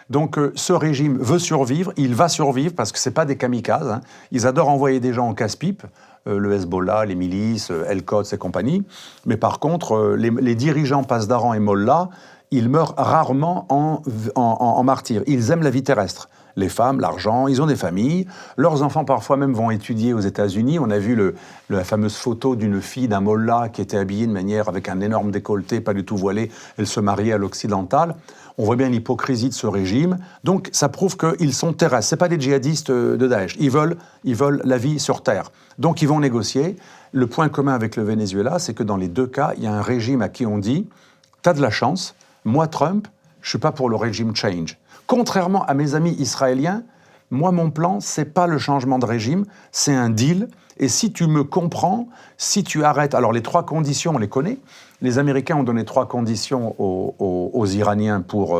Donc ce régime veut survivre, il va survivre parce que ce n'est pas des kamikazes. Hein. Ils adorent envoyer des gens en casse-pipe, le Hezbollah, les milices, El-Quds et compagnie. Mais par contre, les dirigeants pasdaran et mollahs, ils meurent rarement en martyrs. Ils aiment la vie terrestre. les femmes, l'argent, ils ont des familles. Leurs enfants, parfois même, vont étudier aux États-Unis. On a vu la fameuse photo d'une fille d'un mollah qui était habillée de manière avec un énorme décolleté, pas du tout voilée. Elle se mariait à l'occidental. On voit bien l'hypocrisie de ce régime. Donc, ça prouve qu'ils sont terrestres. Ce pas des djihadistes de Daesh. Ils veulent la vie sur Terre. Donc, ils vont négocier. Le point commun avec le Venezuela, c'est que dans les deux cas, il y a un régime à qui on dit « T'as de la chance, moi, Trump, je ne suis pas pour le régime change ». Contrairement à mes amis israéliens, moi, mon plan, c'est pas le changement de régime, c'est un deal. Et si tu me comprends, si tu arrêtes... Alors, les 3 conditions, on les connaît. Les Américains ont donné 3 conditions aux Iraniens pour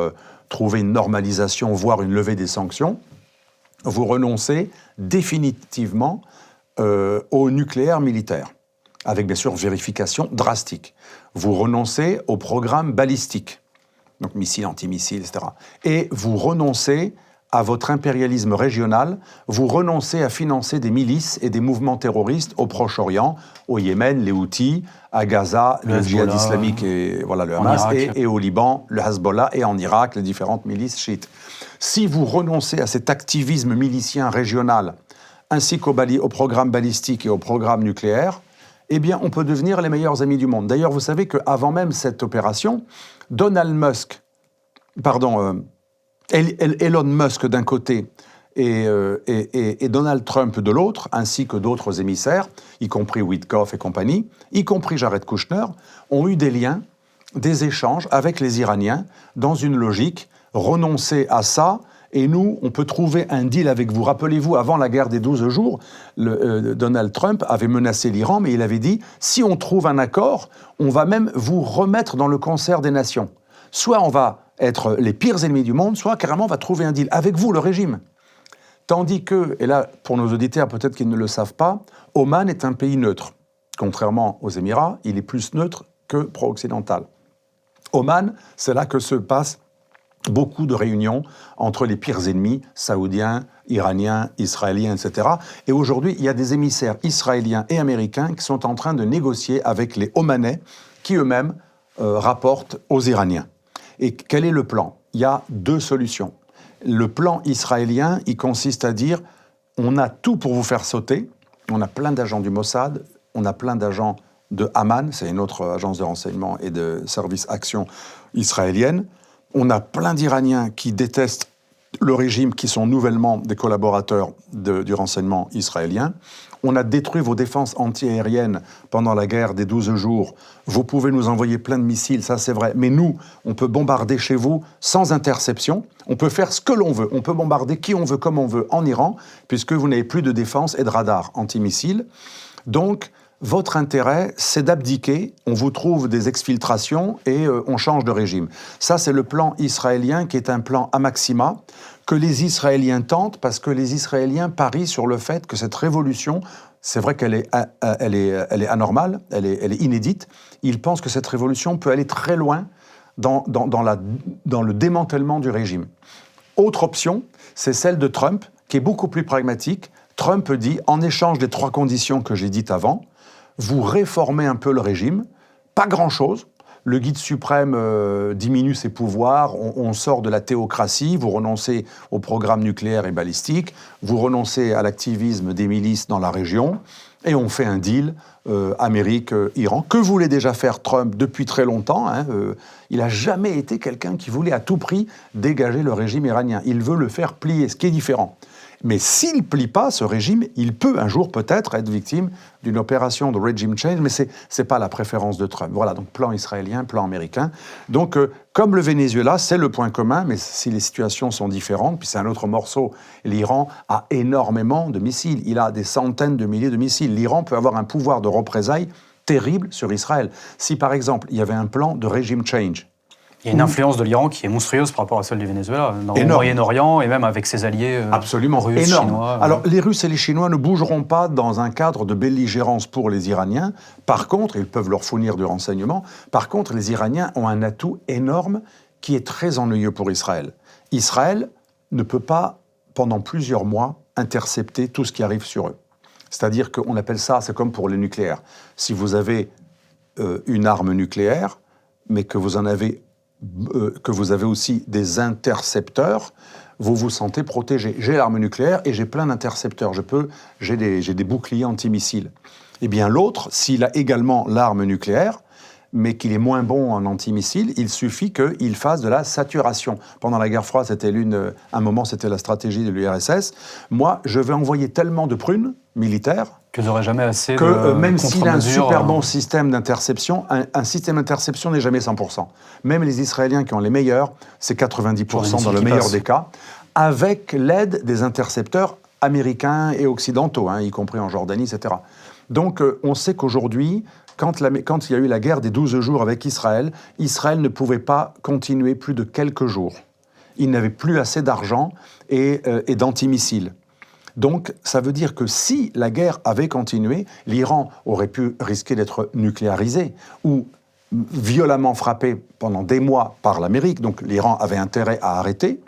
trouver une normalisation, voire une levée des sanctions. Vous renoncez définitivement au nucléaire militaire, avec bien sûr vérification drastique. Vous renoncez au programme balistique, donc missiles, antimissiles, etc. Et vous renoncez à votre impérialisme régional, vous renoncez à financer des milices et des mouvements terroristes au Proche-Orient, au Yémen, les Houthis, à Gaza, le djihad islamique et voilà, le Hamas, et au Liban, le Hezbollah, et en Irak, les différentes milices chiites. Si vous renoncez à cet activisme milicien régional, ainsi au programme balistique et au programme nucléaire, eh bien, on peut devenir les meilleurs amis du monde. D'ailleurs, vous savez qu'avant même cette opération, Elon Musk d'un côté et Donald Trump de l'autre, ainsi que d'autres émissaires, y compris Witkoff et compagnie, y compris Jared Kushner, ont eu des liens, des échanges avec les Iraniens dans une logique, renoncer à ça, et nous, on peut trouver un deal avec vous. Rappelez-vous, avant la guerre des 12 jours, Donald Trump avait menacé l'Iran, mais il avait dit, si on trouve un accord, on va même vous remettre dans le concert des nations. Soit on va être les pires ennemis du monde, soit carrément on va trouver un deal avec vous, le régime. Tandis que, et là, pour nos auditeurs, peut-être qu'ils ne le savent pas, Oman est un pays neutre. Contrairement aux Émirats, il est plus neutre que pro-occidental. Oman, c'est là que se passent beaucoup de réunions entre les pires ennemis, saoudiens, iraniens, israéliens, etc. Et aujourd'hui, il y a des émissaires israéliens et américains qui sont en train de négocier avec les Omanais, qui eux-mêmes rapportent aux Iraniens. Et quel est le plan ? Il y a 2 solutions. Le plan israélien, il consiste à dire on a tout pour vous faire sauter. On a plein d'agents du Mossad, on a plein d'agents de Haman, c'est une autre agence de renseignement et de service action israélienne. On a plein d'Iraniens qui détestent le régime, qui sont nouvellement des collaborateurs du renseignement israélien. On a détruit vos défenses antiaériennes pendant la guerre des 12 jours. Vous pouvez nous envoyer plein de missiles, ça c'est vrai. Mais nous, on peut bombarder chez vous sans interception. On peut faire ce que l'on veut. On peut bombarder qui on veut, comme on veut en Iran, puisque vous n'avez plus de défense et de radar antimissiles. Donc, votre intérêt, c'est d'abdiquer, on vous trouve des exfiltrations et on change de régime. Ça, c'est le plan israélien qui est un plan à maxima que les Israéliens tentent parce que les Israéliens parient sur le fait que cette révolution, c'est vrai qu'elle est anormale, elle est inédite. Ils pensent que cette révolution peut aller très loin dans le démantèlement du régime. Autre option, c'est celle de Trump, qui est beaucoup plus pragmatique. Trump dit, en échange des 3 conditions que j'ai dites avant, vous réformez un peu le régime, pas grand-chose. Le guide suprême diminue ses pouvoirs, on sort de la théocratie, vous renoncez au programme nucléaire et balistique, vous renoncez à l'activisme des milices dans la région, et on fait un deal Amérique-Iran, que voulait déjà faire Trump depuis très longtemps. Il n'a jamais été quelqu'un qui voulait à tout prix dégager le régime iranien. Il veut le faire plier, ce qui est différent. Mais s'il ne plie pas ce régime, il peut un jour peut-être être victime d'une opération de regime change, mais ce n'est pas la préférence de Trump. Voilà, donc plan israélien, plan américain. Donc, comme le Venezuela, c'est le point commun, mais si les situations sont différentes, puis c'est un autre morceau, l'Iran a énormément de missiles. Il a des centaines de milliers de missiles. L'Iran peut avoir un pouvoir de représailles terrible sur Israël. Si, par exemple, il y avait un plan de regime change, il y a une influence de l'Iran qui est monstrueuse par rapport à celle du Venezuela, dans le Moyen-Orient et même avec ses alliés absolument russes, énorme. chinois. Alors, les Russes et les Chinois ne bougeront pas dans un cadre de belligérance pour les Iraniens. Par contre, ils peuvent leur fournir du renseignement. Par contre, les Iraniens ont un atout énorme qui est très ennuyeux pour Israël. Israël ne peut pas, pendant plusieurs mois, intercepter tout ce qui arrive sur eux. C'est-à-dire qu'on appelle ça, c'est comme pour le nucléaire. Si vous avez une arme nucléaire, mais que vous en avez que vous avez aussi des intercepteurs, vous vous sentez protégé. J'ai l'arme nucléaire et j'ai plein d'intercepteurs. J'ai des boucliers antimissiles. Eh bien l'autre, s'il a également l'arme nucléaire, mais qu'il est moins bon en antimissile, il suffit qu'il fasse de la saturation. Pendant la guerre froide, un moment, c'était la stratégie de l'URSS. Moi, je vais envoyer tellement de prunes militaires que vous n'aurez jamais assez que même s'il a un super bon système d'interception, un système d'interception n'est jamais 100%. Même les Israéliens qui ont les meilleurs, c'est 90% dans le meilleur des cas, avec l'aide des intercepteurs américains et occidentaux, y compris en Jordanie, etc. Donc, on sait qu'aujourd'hui, quand il y a eu la guerre des 12 jours avec Israël, Israël ne pouvait pas continuer plus de quelques jours. Il n'avait plus assez d'argent et d'antimissiles. Donc, ça veut dire que si la guerre avait continué, l'Iran aurait pu risquer d'être nucléarisé ou violemment frappé pendant des mois par l'Amérique. Donc, l'Iran avait intérêt à arrêter,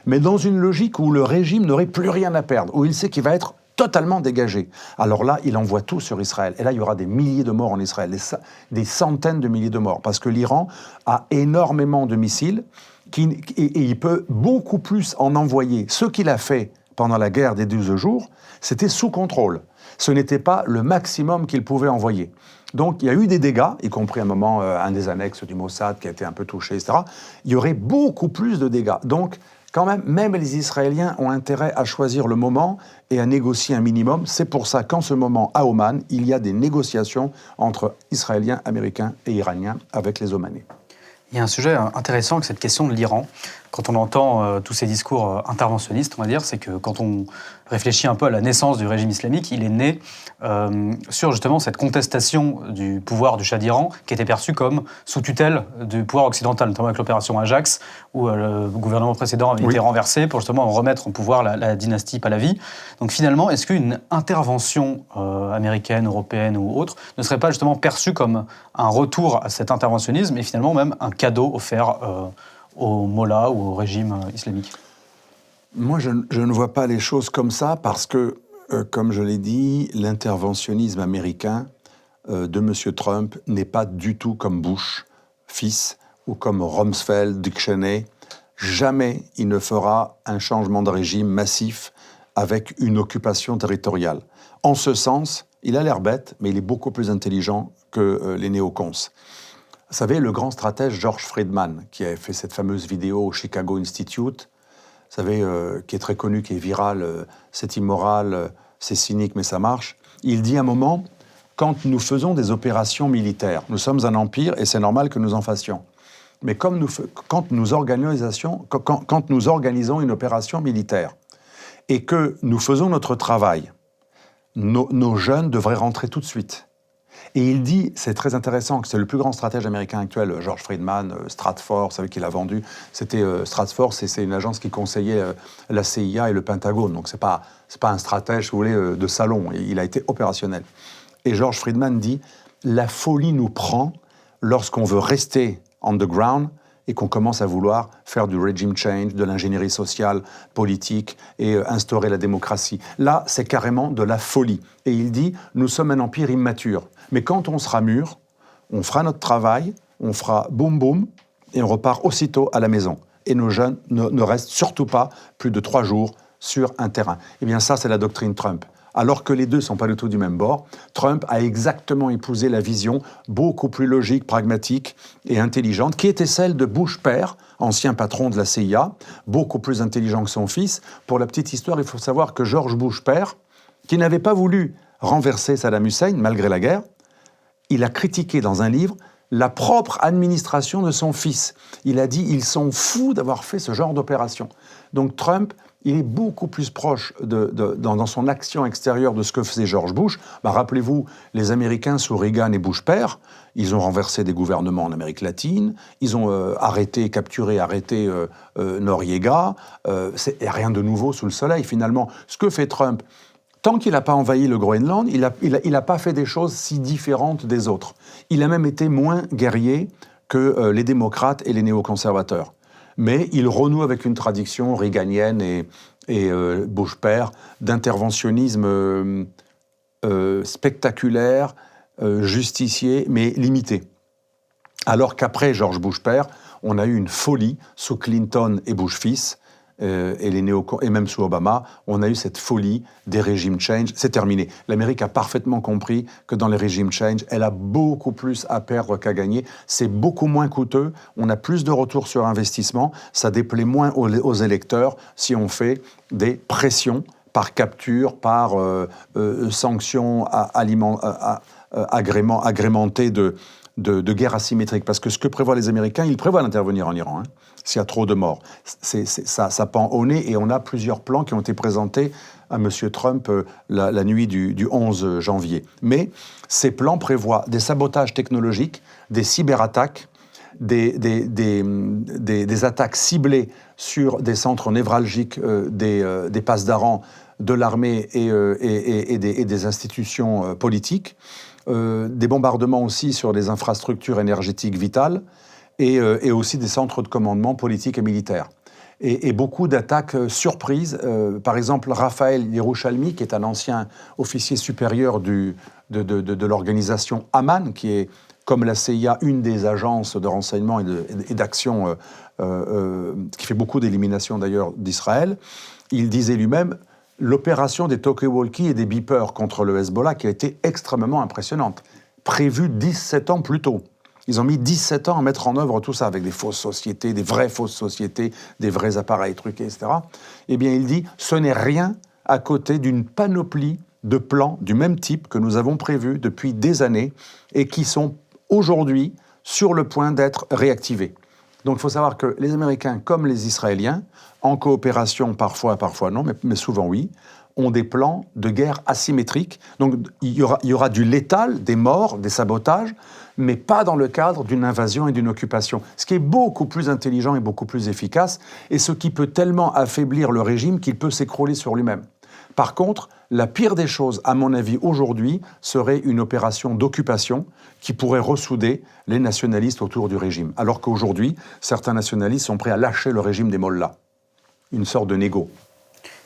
mais dans une logique où le régime n'aurait plus rien à perdre, où il sait qu'il va être totalement dégagé. Alors là, il envoie tout sur Israël. Et là, il y aura des milliers de morts en Israël, des centaines de milliers de morts, parce que l'Iran a énormément de missiles et il peut beaucoup plus en envoyer. Ce qu'il a fait pendant la guerre des 12 jours, c'était sous contrôle. Ce n'était pas le maximum qu'il pouvait envoyer. Donc, il y a eu des dégâts, y compris à un moment, un des annexes du Mossad qui a été un peu touché, etc. Il y aurait beaucoup plus de dégâts. Donc, quand même les Israéliens ont intérêt à choisir le moment et à négocier un minimum. C'est pour ça qu'en ce moment, à Oman, il y a des négociations entre Israéliens, Américains et Iraniens avec les Omanais. Il y a un sujet intéressant avec cette question de l'Iran. Quand on entend tous ces discours interventionnistes, on va dire, c'est que quand on réfléchit un peu à la naissance du régime islamique, il est né sur justement cette contestation du pouvoir du Shah d'Iran, qui était perçu comme sous tutelle du pouvoir occidental, notamment avec l'opération Ajax, où le gouvernement précédent avait été renversé pour justement remettre en pouvoir la dynastie Pahlavi. Donc finalement, est-ce qu'une intervention américaine, européenne ou autre ne serait pas justement perçue comme un retour à cet interventionnisme et finalement même un cadeau offert au Mollah ou au régime islamique? Moi, je ne vois pas les choses comme ça parce que, comme je l'ai dit, l'interventionnisme américain de M. Trump n'est pas du tout comme Bush, fils, ou comme Rumsfeld, Dick Cheney. Jamais il ne fera un changement de régime massif avec une occupation territoriale. En ce sens, il a l'air bête, mais il est beaucoup plus intelligent que les néocons. Vous savez, le grand stratège George Friedman, qui a fait cette fameuse vidéo au Chicago Institute, vous savez, qui est très connu, qui est viral, c'est immoral, c'est cynique, mais ça marche. Il dit à un moment, quand nous faisons des opérations militaires, nous sommes un empire et c'est normal que nous en fassions. Mais quand nous organisons une opération militaire et que nous faisons notre travail, nos jeunes devraient rentrer tout de suite. Et il dit, c'est très intéressant, que c'est le plus grand stratège américain actuel, George Friedman, Stratfor, vous savez qu'il a vendu, c'était Stratfor, c'est une agence qui conseillait la CIA et le Pentagone, donc c'est pas un stratège, si vous voulez, de salon, il a été opérationnel. Et George Friedman dit, la folie nous prend lorsqu'on veut rester on the ground et qu'on commence à vouloir faire du regime change, de l'ingénierie sociale, politique, et instaurer la démocratie. Là, c'est carrément de la folie. Et il dit, nous sommes un empire immature. Mais quand on sera mûr, on fera notre travail, on fera boum boum, et on repart aussitôt à la maison. Et nos jeunes ne restent surtout pas plus de 3 jours sur un terrain. Eh bien ça, c'est la doctrine Trump. Alors que les deux ne sont pas du tout du même bord, Trump a exactement épousé la vision beaucoup plus logique, pragmatique et intelligente, qui était celle de Bush père, ancien patron de la CIA, beaucoup plus intelligent que son fils. Pour la petite histoire, il faut savoir que George Bush père, qui n'avait pas voulu renverser Saddam Hussein, malgré la guerre, il a critiqué dans un livre la propre administration de son fils. Il a dit « ils sont fous d'avoir fait ce genre d'opération ». Donc Trump, il est beaucoup plus proche dans son action extérieure de ce que faisait George Bush. Rappelez-vous, les Américains sous Reagan et Bush père, ils ont renversé des gouvernements en Amérique latine, ils ont capturé Noriega. Il n'y a rien de nouveau sous le soleil, finalement. Ce que fait Trump, tant qu'il n'a pas envahi le Groenland, il n'a pas fait des choses si différentes des autres. Il a même été moins guerrier que les démocrates et les néoconservateurs. Mais il renoue avec une tradition réganienne et Bush père d'interventionnisme spectaculaire, justicier, mais limité. Alors qu'après George Bush père, On a eu une folie sous Clinton et Bush fils, et même sous Obama, on a eu cette folie des régimes change. C'est terminé. L'Amérique a parfaitement compris que dans les régimes change, elle a beaucoup plus à perdre qu'à gagner. C'est beaucoup moins coûteux, on a plus de retour sur investissement, ça déplaît moins aux électeurs si on fait des pressions par capture, par sanctions agrémentées de guerre asymétrique. Parce que ce que prévoient les Américains, ils prévoient d'intervenir en Iran, s'il y a trop de morts. Ça pend au nez, et on a plusieurs plans qui ont été présentés à M. Trump la nuit du 11 janvier. Mais ces plans prévoient des sabotages technologiques, des cyberattaques, des attaques ciblées sur des centres névralgiques des passes d'Aran de l'armée et des institutions politiques, des bombardements aussi sur des infrastructures énergétiques vitales, et aussi des centres de commandement politiques et militaires. Et beaucoup d'attaques surprises. Par exemple, Raphaël Yerushalmi, qui est un ancien officier supérieur de l'organisation Aman, qui est, comme la CIA, une des agences de renseignement et d'action qui fait beaucoup d'élimination d'ailleurs d'Israël. Il disait lui-même l'opération des talkie-walkie et des beepers contre le Hezbollah qui a été extrêmement impressionnante, prévue 17 ans plus tôt. Ils ont mis 17 ans à mettre en œuvre tout ça, avec des fausses sociétés, des vraies fausses sociétés, des vrais appareils truqués, etc. Eh bien, il dit, ce n'est rien à côté d'une panoplie de plans du même type que nous avons prévus depuis des années et qui sont aujourd'hui sur le point d'être réactivés. Donc il faut savoir que les Américains, comme les Israéliens, en coopération parfois non, mais souvent oui, ont des plans de guerre asymétriques. Donc il y aura du létal, des morts, des sabotages, mais pas dans le cadre d'une invasion et d'une occupation. Ce qui est beaucoup plus intelligent et beaucoup plus efficace, et ce qui peut tellement affaiblir le régime qu'il peut s'écrouler sur lui-même. Par contre, la pire des choses, à mon avis, aujourd'hui, serait une opération d'occupation qui pourrait ressouder les nationalistes autour du régime. Alors qu'aujourd'hui, certains nationalistes sont prêts à lâcher le régime des mollahs. Une sorte de négo.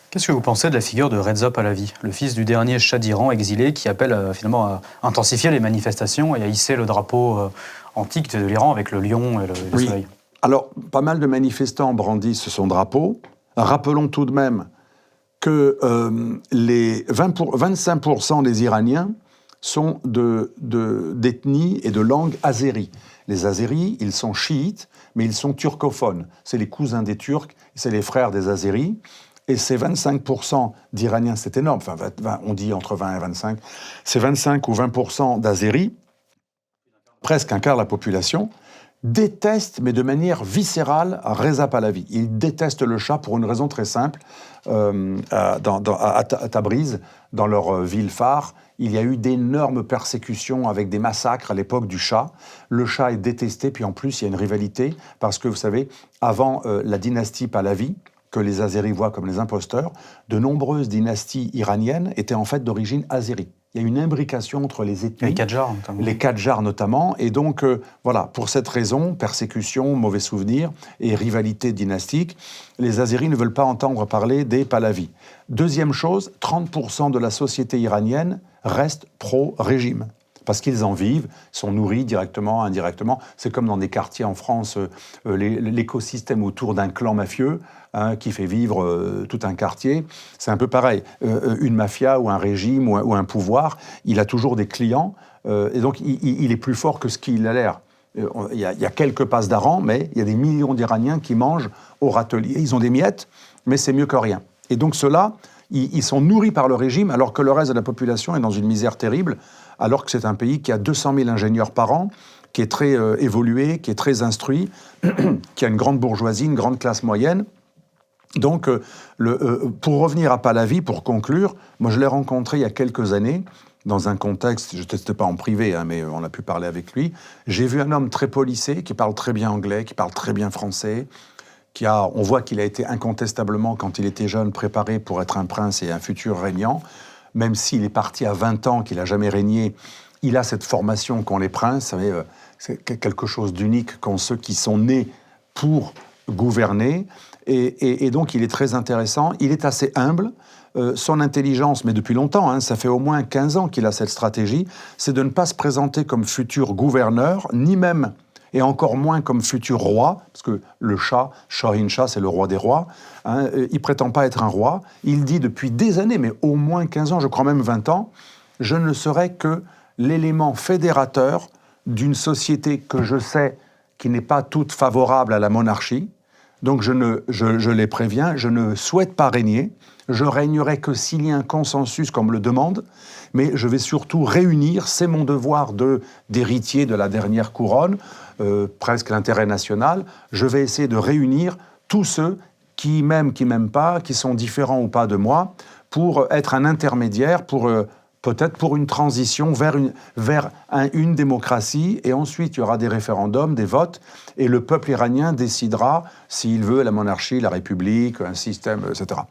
Qu'est-ce que vous pensez de la figure de Reza Pahlavi, le fils du dernier Shah d'Iran exilé, qui appelle finalement à intensifier les manifestations et à hisser le drapeau antique de l'Iran avec le lion et le soleil? Alors, pas mal de manifestants brandissent son drapeau. Rappelons tout de même que les 25% des Iraniens sont d'ethnie et de langue azérie. Les Azéris, ils sont chiites, mais ils sont turcophones. C'est les cousins des Turcs, c'est les frères des Azéris. Et ces 25% d'Iraniens, c'est énorme, enfin, on dit entre 20 et 25, ces 25 ou 20% d'Azéris, presque un quart de la population, détestent, mais de manière viscérale, Reza Pahlavi. Ils détestent le Shah pour une raison très simple. À Tabriz, dans leur ville phare, il y a eu d'énormes persécutions avec des massacres à l'époque du Shah. Le Shah est détesté, puis en plus, il y a une rivalité, parce que, vous savez, avant la dynastie Pahlavi, que les Azéris voient comme les imposteurs, de nombreuses dynasties iraniennes étaient en fait d'origine azérie. Il y a une imbrication entre les ethnies. Les Qadjars notamment. Les Qadjars notamment. Et donc, voilà, pour cette raison, persécution, mauvais souvenirs et rivalité dynastique, les Azéris ne veulent pas entendre parler des Pahlavis. Deuxième chose, 30% de la société iranienne reste pro-régime. Parce qu'ils en vivent, sont nourris directement, indirectement. C'est comme dans des quartiers en France, l'écosystème autour d'un clan mafieux qui fait vivre tout un quartier. C'est un peu pareil. Une mafia ou un régime ou un pouvoir, il a toujours des clients, et donc il est plus fort que ce qu'il a l'air. Il y a quelques passes d'Aran, mais il y a des millions d'Iraniens qui mangent au râtelier. Ils ont des miettes, mais c'est mieux que rien. Et donc ceux-là, ils sont nourris par le régime, alors que le reste de la population est dans une misère terrible, alors que c'est un pays qui a 200 000 ingénieurs par an, qui est très évolué, qui est très instruit, qui a une grande bourgeoisie, une grande classe moyenne. Donc, pour revenir à Pahlavi, pour conclure, moi je l'ai rencontré il y a quelques années, dans un contexte, je ne testais pas en privé, mais on a pu parler avec lui. J'ai vu un homme très policé, qui parle très bien anglais, qui parle très bien français, on voit qu'il a été incontestablement, quand il était jeune, préparé pour être un prince et un futur régnant. Même s'il est parti à 20 ans, qu'il n'a jamais régné, il a cette formation qu'ont les princes. Vous savez, c'est quelque chose d'unique qu'ont ceux qui sont nés pour gouverner. Et donc, il est très intéressant. Il est assez humble. Son intelligence, mais depuis longtemps, ça fait au moins 15 ans qu'il a cette stratégie, c'est de ne pas se présenter comme futur gouverneur, ni même et encore moins comme futur roi, parce que le Shah, Shahin Shah, c'est le roi des rois, hein, il prétend pas être un roi. Il dit depuis des années, mais au moins 15 ans, je crois même 20 ans, je ne serai que l'élément fédérateur d'une société que je sais qui n'est pas toute favorable à la monarchie. Donc je les préviens, je ne souhaite pas régner, je régnerai que s'il y a un consensus comme le demande, mais je vais surtout réunir, c'est mon devoir d'héritier de la dernière couronne, presque l'intérêt national, je vais essayer de réunir tous ceux qui m'aiment pas, qui sont différents ou pas de moi, pour être un intermédiaire, peut-être pour une transition vers une démocratie, et ensuite il y aura des référendums, des votes, et le peuple iranien décidera s'il veut la monarchie, la république, un système, etc.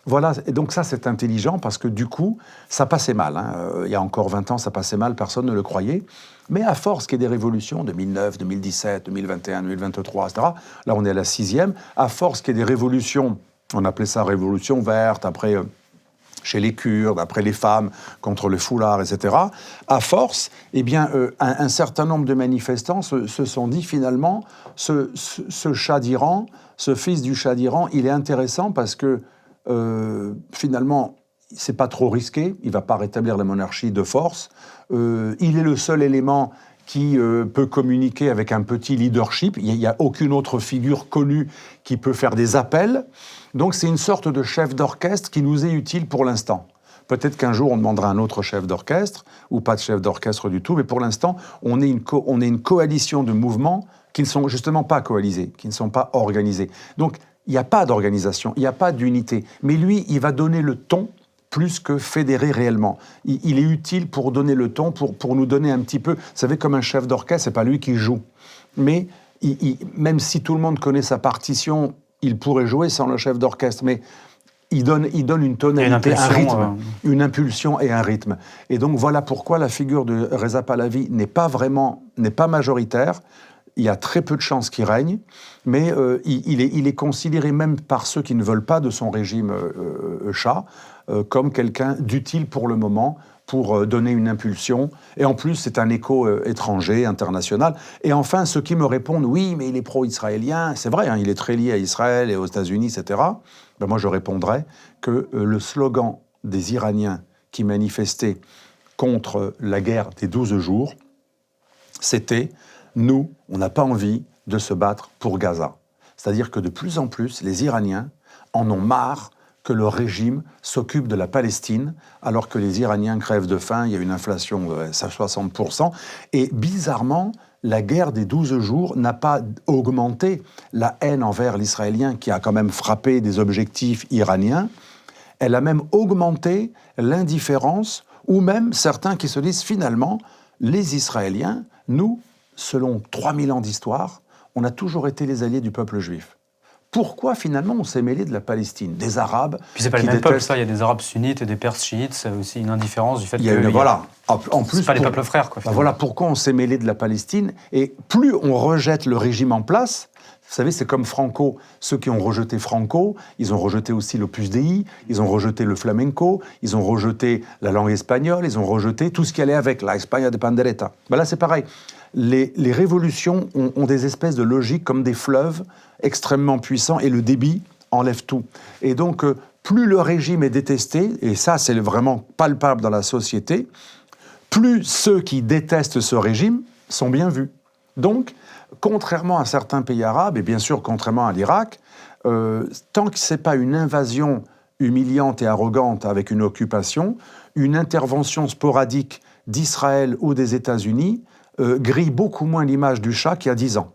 Voilà, et donc ça c'est intelligent, parce que du coup, ça passait mal. Hein. Il y a encore 20 ans, ça passait mal, personne ne le croyait. Mais à force qu'il y ait des révolutions, 2009, 2017, 2021, 2023, etc., là on est à la 6e, à force qu'il y ait des révolutions, on appelait ça révolution verte, après... chez les Kurdes, après les femmes, contre le foulard, etc. À force, eh bien, un certain nombre de manifestants se sont dit finalement, ce Shah d'Iran, ce fils du Shah d'Iran, il est intéressant parce que finalement, c'est pas trop risqué, il va pas rétablir la monarchie de force, il est le seul élément qui peut communiquer avec un petit leadership. Il n'y a aucune autre figure connue qui peut faire des appels. Donc c'est une sorte de chef d'orchestre qui nous est utile pour l'instant. Peut-être qu'un jour on demandera un autre chef d'orchestre, ou pas de chef d'orchestre du tout, mais pour l'instant on est une coalition de mouvements qui ne sont justement pas coalisés, qui ne sont pas organisés. Donc il n'y a pas d'organisation, il n'y a pas d'unité. Mais lui, il va donner le ton plus que fédérer réellement. Il est utile pour donner le ton, pour nous donner un petit peu... Vous savez, comme un chef d'orchestre, c'est pas lui qui joue. Mais même si tout le monde connaît sa partition, il pourrait jouer sans le chef d'orchestre. Mais il donne une tonalité, un rythme, une impulsion et un rythme. Et donc voilà pourquoi la figure de Reza Pahlavi n'est pas majoritaire. Il y a très peu de chances qu'il règne, mais il est considéré même par ceux qui ne veulent pas de son régime Shah comme quelqu'un d'utile pour le moment, pour donner une impulsion. Et en plus, c'est un écho étranger, international. Et enfin, ceux qui me répondent, oui, mais il est pro-israélien, c'est vrai, hein, il est très lié à Israël et aux États-Unis, etc. Ben moi, je répondrai que le slogan des Iraniens qui manifestaient contre la guerre des 12 jours, c'était « Nous, on n'a pas envie de se battre pour Gaza ». C'est-à-dire que de plus en plus, les Iraniens en ont marre que le régime s'occupe de la Palestine, alors que les Iraniens crèvent de faim, il y a une inflation de 60%. Et bizarrement, la guerre des 12 jours n'a pas augmenté la haine envers l'Israélien, qui a quand même frappé des objectifs iraniens. Elle a même augmenté l'indifférence, ou même certains qui se disent finalement, les Israéliens, nous, selon 3000 ans d'histoire, on a toujours été les alliés du peuple juif. Pourquoi finalement on s'est mêlé de la Palestine, des Arabes? Puis c'est pas les mêmes peuples, ça. Il y a des Arabes sunnites et des Perses chiites. C'est aussi une indifférence du fait que voilà. En plus, c'est pas les peuples frères, quoi. Voilà pourquoi on s'est mêlé de la Palestine. Et plus on rejette le régime en place. Vous savez, c'est comme Franco. Ceux qui ont rejeté Franco, ils ont rejeté aussi l'Opus Dei, ils ont rejeté le flamenco, ils ont rejeté la langue espagnole, ils ont rejeté tout ce qui allait avec la España de Pandereta. Ben là, c'est pareil. Les révolutions ont des espèces de logiques comme des fleuves extrêmement puissants et le débit enlève tout. Et donc, plus le régime est détesté, et ça, c'est vraiment palpable dans la société, plus ceux qui détestent ce régime sont bien vus. Donc, contrairement à certains pays arabes, et bien sûr contrairement à l'Irak, tant que ce n'est pas une invasion humiliante et arrogante avec une occupation, une intervention sporadique d'Israël ou des États-Unis grille beaucoup moins l'image du Shah qu'il y a 10 ans.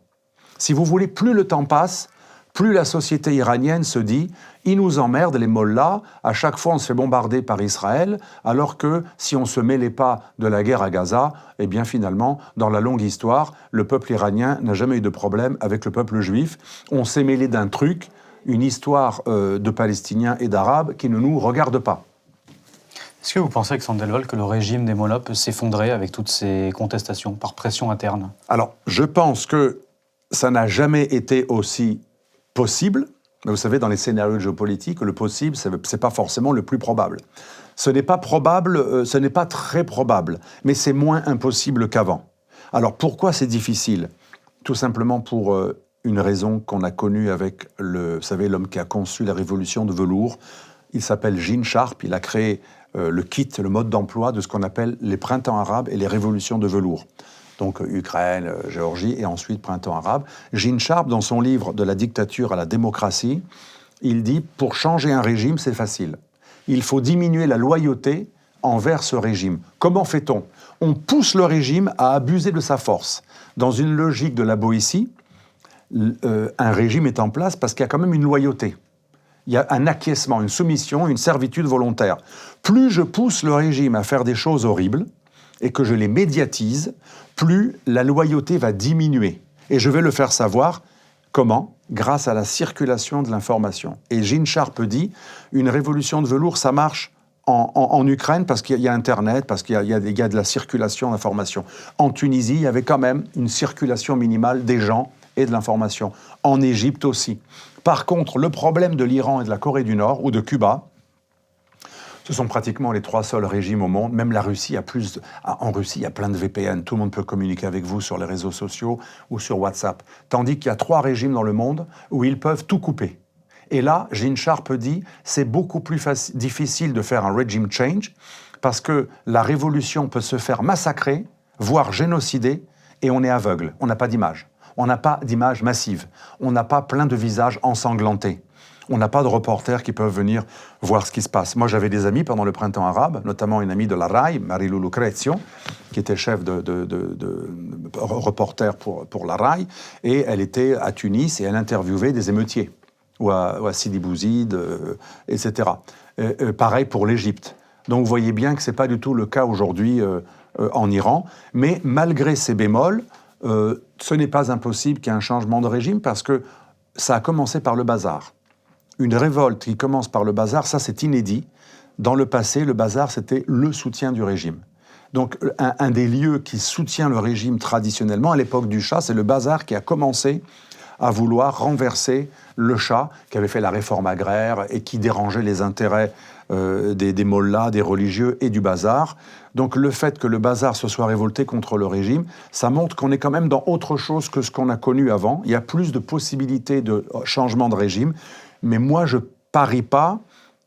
Si vous voulez, plus le temps passe, plus la société iranienne se dit « ils nous emmerdent, les mollahs, à chaque fois on se fait bombarder par Israël, alors que si on ne se mêlait pas de la guerre à Gaza, eh bien finalement, dans la longue histoire, le peuple iranien n'a jamais eu de problème avec le peuple juif. On s'est mêlé d'un truc, une histoire de Palestiniens et d'Arabes qui ne nous regarde pas. » Est-ce que vous pensez, Alexandre Delvoye, que le régime des mollahs peut s'effondrer avec toutes ces contestations, par pression interne? Alors, je pense que ça n'a jamais été aussi possible. Mais vous savez, dans les scénarios de géopolitique, le possible, c'est pas forcément le plus probable. Ce n'est pas probable, ce n'est pas très probable, mais c'est moins impossible qu'avant. Alors, pourquoi c'est difficile? tout simplement pour une raison qu'on a connue avec vous savez, l'homme qui a conçu la révolution de velours. Il s'appelle Gene Sharp, il a créé le kit, le mode d'emploi de ce qu'on appelle les printemps arabes et les révolutions de velours. Donc Ukraine, Géorgie et ensuite printemps arabe. Gene Sharp, dans son livre « De la dictature à la démocratie », il dit « Pour changer un régime, c'est facile. Il faut diminuer la loyauté envers ce régime. Comment fait-on ? On pousse le régime à abuser de sa force. Dans une logique de la Boétie, un régime est en place parce qu'il y a quand même une loyauté. Il y a un acquiescement, une soumission, une servitude volontaire. Plus je pousse le régime à faire des choses horribles et que je les médiatise, plus la loyauté va diminuer. Et je vais le faire savoir. Comment ? Grâce à la circulation de l'information. Et Gene Sharp dit, une révolution de velours, ça marche en Ukraine parce qu'il y a Internet, parce qu'il y a de la circulation d'information. En Tunisie, il y avait quand même une circulation minimale des gens et de l'information. En Égypte aussi. Par contre, le problème de l'Iran et de la Corée du Nord, ou de Cuba, ce sont pratiquement les 3 seuls régimes au monde. Même la Russie en Russie, il y a plein de VPN. Tout le monde peut communiquer avec vous sur les réseaux sociaux ou sur WhatsApp. Tandis qu'il y a 3 régimes dans le monde où ils peuvent tout couper. Et là, Gene Sharp dit, c'est beaucoup plus difficile de faire un regime change parce que la révolution peut se faire massacrer, voire génocider, et on est aveugle. On n'a pas d'image. On n'a pas d'image massive. On n'a pas plein de visages ensanglantés. On n'a pas de reporters qui peuvent venir voir ce qui se passe. Moi, j'avais des amis pendant le printemps arabe, notamment une amie de la RAI, Marilu Lucrezio, qui était chef de reporter pour la RAI, et elle était à Tunis et elle interviewait des émeutiers, ou à Sidi Bouzid, etc. Pareil pour l'Égypte. Donc vous voyez bien que ce n'est pas du tout le cas aujourd'hui en Iran, mais malgré ces bémols, ce n'est pas impossible qu'il y ait un changement de régime parce que ça a commencé par le bazar. Une révolte qui commence par le bazar, ça c'est inédit. Dans le passé, le bazar, c'était le soutien du régime. Donc un des lieux qui soutient le régime traditionnellement, à l'époque du Shah, c'est le bazar qui a commencé à vouloir renverser le Shah, qui avait fait la réforme agraire et qui dérangeait les intérêts des mollahs, des religieux et du bazar. Donc le fait que le bazar se soit révolté contre le régime, ça montre qu'on est quand même dans autre chose que ce qu'on a connu avant. Il y a plus de possibilités de changement de régime. Mais moi, je parie pas,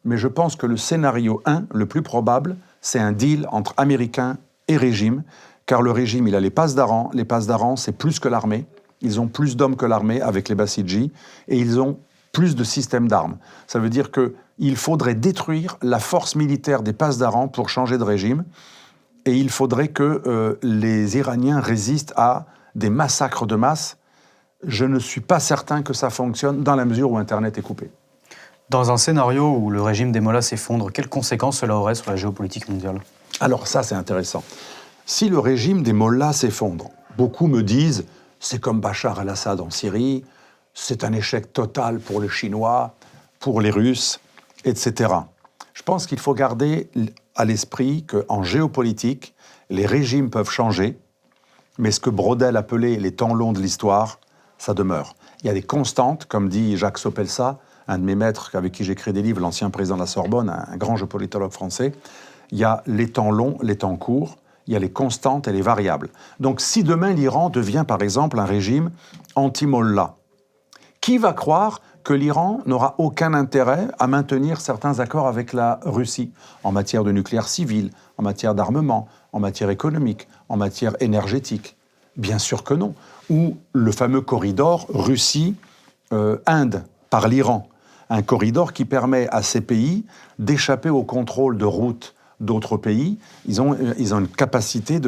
mais je pense que le scénario 1, le plus probable, c'est un deal entre Américains et régime, car le régime, il a les passes d'Aran. Les passes d'Aran, c'est plus que l'armée. Ils ont plus d'hommes que l'armée avec les Bassidji, et ils ont plus de systèmes d'armes. Ça veut dire qu'il faudrait détruire la force militaire des passes d'Aran pour changer de régime, et il faudrait que les Iraniens résistent à des massacres de masse. Je ne suis pas certain que ça fonctionne dans la mesure où Internet est coupé. Dans un scénario où le régime des mollahs s'effondre, quelles conséquences cela aurait sur la géopolitique mondiale ? Alors ça, c'est intéressant. Si le régime des mollahs s'effondre, beaucoup me disent « c'est comme Bachar el-Assad en Syrie, c'est un échec total pour les Chinois, pour les Russes, etc. » Je pense qu'il faut garder à l'esprit qu'en géopolitique, les régimes peuvent changer, mais ce que Braudel appelait les temps longs de l'histoire, ça demeure. Il y a des constantes, comme dit Jacques Sopelsa, un de mes maîtres avec qui j'écris des livres, l'ancien président de la Sorbonne, un grand géopolitologue français. Il y a les temps longs, les temps courts, il y a les constantes et les variables. Donc si demain l'Iran devient par exemple un régime anti-mollah, qui va croire que l'Iran n'aura aucun intérêt à maintenir certains accords avec la Russie en matière de nucléaire civil, en matière d'armement, en matière économique, en matière énergétique ? Bien sûr que non. Ou le fameux corridor Russie-Inde par l'Iran. Un corridor qui permet à ces pays d'échapper au contrôle de routes d'autres pays. Ils ont une capacité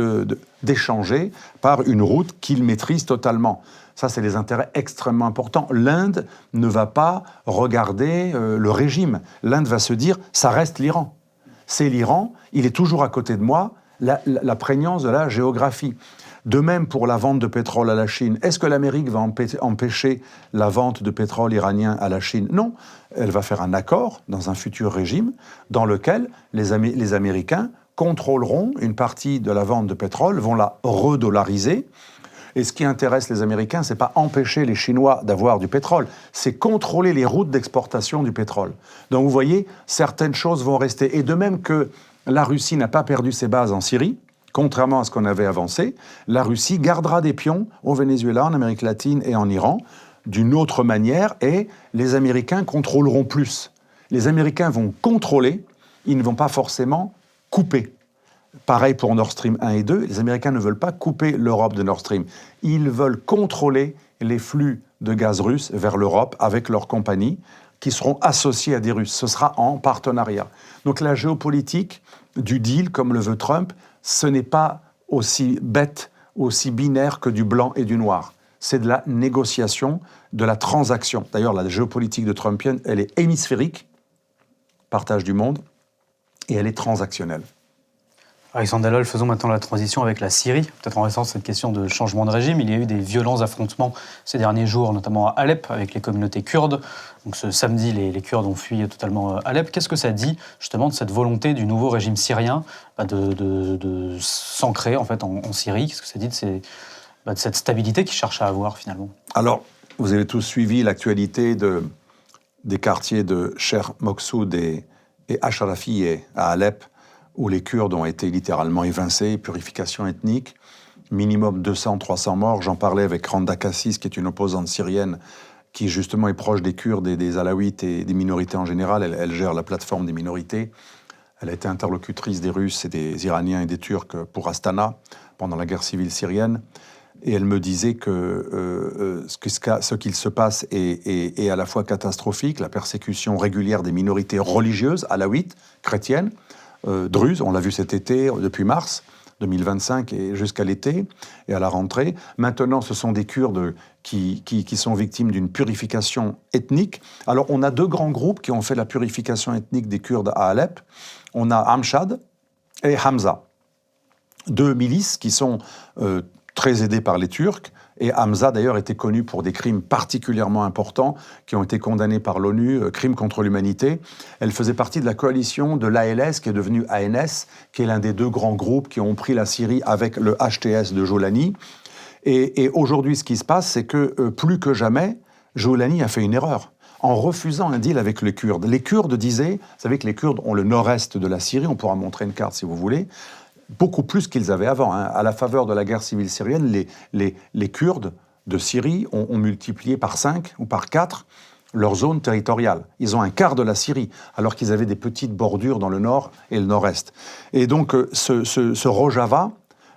d'échanger par une route qu'ils maîtrisent totalement. Ça, c'est des intérêts extrêmement importants. L'Inde ne va pas regarder le régime. L'Inde va se dire, ça reste l'Iran. C'est l'Iran, il est toujours à côté de moi, la prégnance de la géographie. De même pour la vente de pétrole à la Chine. Est-ce que l'Amérique va empêcher la vente de pétrole iranien à la Chine ? Non. Elle va faire un accord dans un futur régime dans lequel les Américains contrôleront une partie de la vente de pétrole, vont la redollariser. Et ce qui intéresse les Américains, c'est pas empêcher les Chinois d'avoir du pétrole, c'est contrôler les routes d'exportation du pétrole. Donc vous voyez, certaines choses vont rester. Et de même que la Russie n'a pas perdu ses bases en Syrie, contrairement à ce qu'on avait avancé, la Russie gardera des pions au Venezuela, en Amérique latine et en Iran, d'une autre manière, et les Américains contrôleront plus. Les Américains vont contrôler, ils ne vont pas forcément couper. Pareil pour Nord Stream 1 et 2, les Américains ne veulent pas couper l'Europe de Nord Stream. Ils veulent contrôler les flux de gaz russe vers l'Europe avec leurs compagnies qui seront associées à des Russes. Ce sera en partenariat. Donc la géopolitique du deal, comme le veut Trump, ce n'est pas aussi bête, aussi binaire que du blanc et du noir. C'est de la négociation, de la transaction. D'ailleurs, la géopolitique de Trumpienne, elle est hémisphérique, partage du monde, et elle est transactionnelle. Alexandre Delol, faisons maintenant la transition avec la Syrie. Peut-être en restant cette question de changement de régime, il y a eu des violents affrontements ces derniers jours, notamment à Alep, avec les communautés kurdes. Donc ce samedi, les Kurdes ont fui totalement Alep. Qu'est-ce que ça dit justement de cette volonté du nouveau régime syrien de s'ancrer en fait en Syrie? Qu'est-ce que ça dit de cette stabilité qu'ils cherchent à avoir finalement? Alors, vous avez tous suivi l'actualité des quartiers de Cher Moksoud et Ashrafi à Alep, où les Kurdes ont été littéralement évincés, purification ethnique, minimum 200-300 morts. J'en parlais avec Randa Kassis, qui est une opposante syrienne, qui justement est proche des Kurdes et des Alaouites et des minorités en général. Elle gère la plateforme des minorités. Elle a été interlocutrice des Russes et des Iraniens et des Turcs pour Astana, pendant la guerre civile syrienne. Et elle me disait que ce qu'il se passe est à la fois catastrophique, la persécution régulière des minorités religieuses, alaouites, chrétiennes, druzes, on l'a vu cet été, depuis mars 2025 et jusqu'à l'été et à la rentrée. Maintenant, ce sont des Kurdes qui sont victimes d'une purification ethnique. Alors, on a deux grands groupes qui ont fait la purification ethnique des Kurdes à Alep. On a Amshad et Hamza, deux milices qui sont très aidées par les Turcs. Et Hamza, d'ailleurs, était connu pour des crimes particulièrement importants qui ont été condamnés par l'ONU, crimes contre l'humanité. Elle faisait partie de la coalition de l'ALS, qui est devenue ANS, qui est l'un des deux grands groupes qui ont pris la Syrie avec le HTS de Jolani. Et aujourd'hui, ce qui se passe, c'est que plus que jamais, Jolani a fait une erreur en refusant un deal avec les Kurdes. Les Kurdes disaient, vous savez que les Kurdes ont le nord-est de la Syrie, on pourra montrer une carte si vous voulez, beaucoup plus qu'ils avaient avant. À la faveur de la guerre civile syrienne, les Kurdes de Syrie ont multiplié par 5 ou par 4 leur zone territoriale. Ils ont un quart de la Syrie, alors qu'ils avaient des petites bordures dans le nord et le nord-est. Et donc, ce Rojava,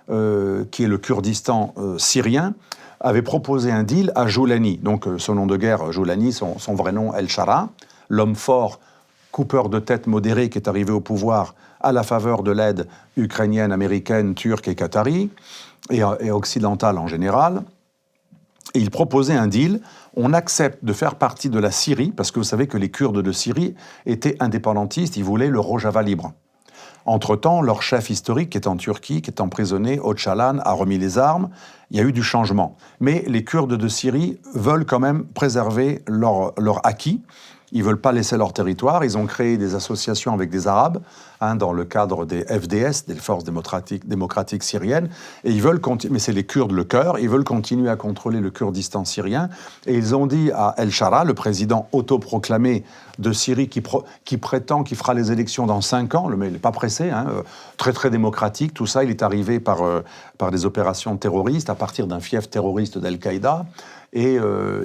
qui est le Kurdistan syrien, avait proposé un deal à Jolani. Donc, son nom de guerre, Jolani, son vrai nom, El Shara, l'homme fort, coupeur de tête modéré qui est arrivé au pouvoir à la faveur de l'aide ukrainienne, américaine, turque et qatari, et occidentale en général. Et il proposait un deal, on accepte de faire partie de la Syrie, parce que vous savez que les Kurdes de Syrie étaient indépendantistes, ils voulaient le Rojava libre. Entre-temps, leur chef historique, qui est en Turquie, qui est emprisonné, Öcalan, a remis les armes, il y a eu du changement. Mais les Kurdes de Syrie veulent quand même préserver leur acquis. Ils ne veulent pas laisser leur territoire. Ils ont créé des associations avec des Arabes, dans le cadre des FDS, des Forces démocratiques syriennes. Et ils veulent mais c'est les Kurdes le cœur, ils veulent continuer à contrôler le Kurdistan syrien. Et ils ont dit à El Shara, le président autoproclamé de Syrie, qui prétend qu'il fera les élections dans 5 ans, mais il n'est pas pressé, très très démocratique, tout ça, il est arrivé par des opérations terroristes, à partir d'un fief terroriste d'Al-Qaïda. Et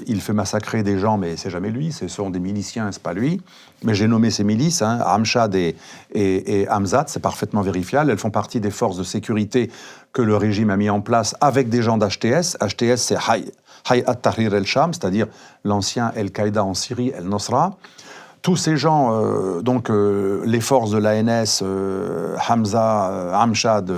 il fait massacrer des gens, mais c'est jamais lui, ce sont des miliciens, c'est pas lui. Mais j'ai nommé ces milices, Amshad et Hamzat, c'est parfaitement vérifiable. Elles font partie des forces de sécurité que le régime a mis en place avec des gens d'HTS. HTS, c'est Hayat Tahrir el-Sham, c'est-à-dire l'ancien Al-Qaïda en Syrie, El-Nosra. Tous ces gens, les forces de l'ANS, Hamza, Amshad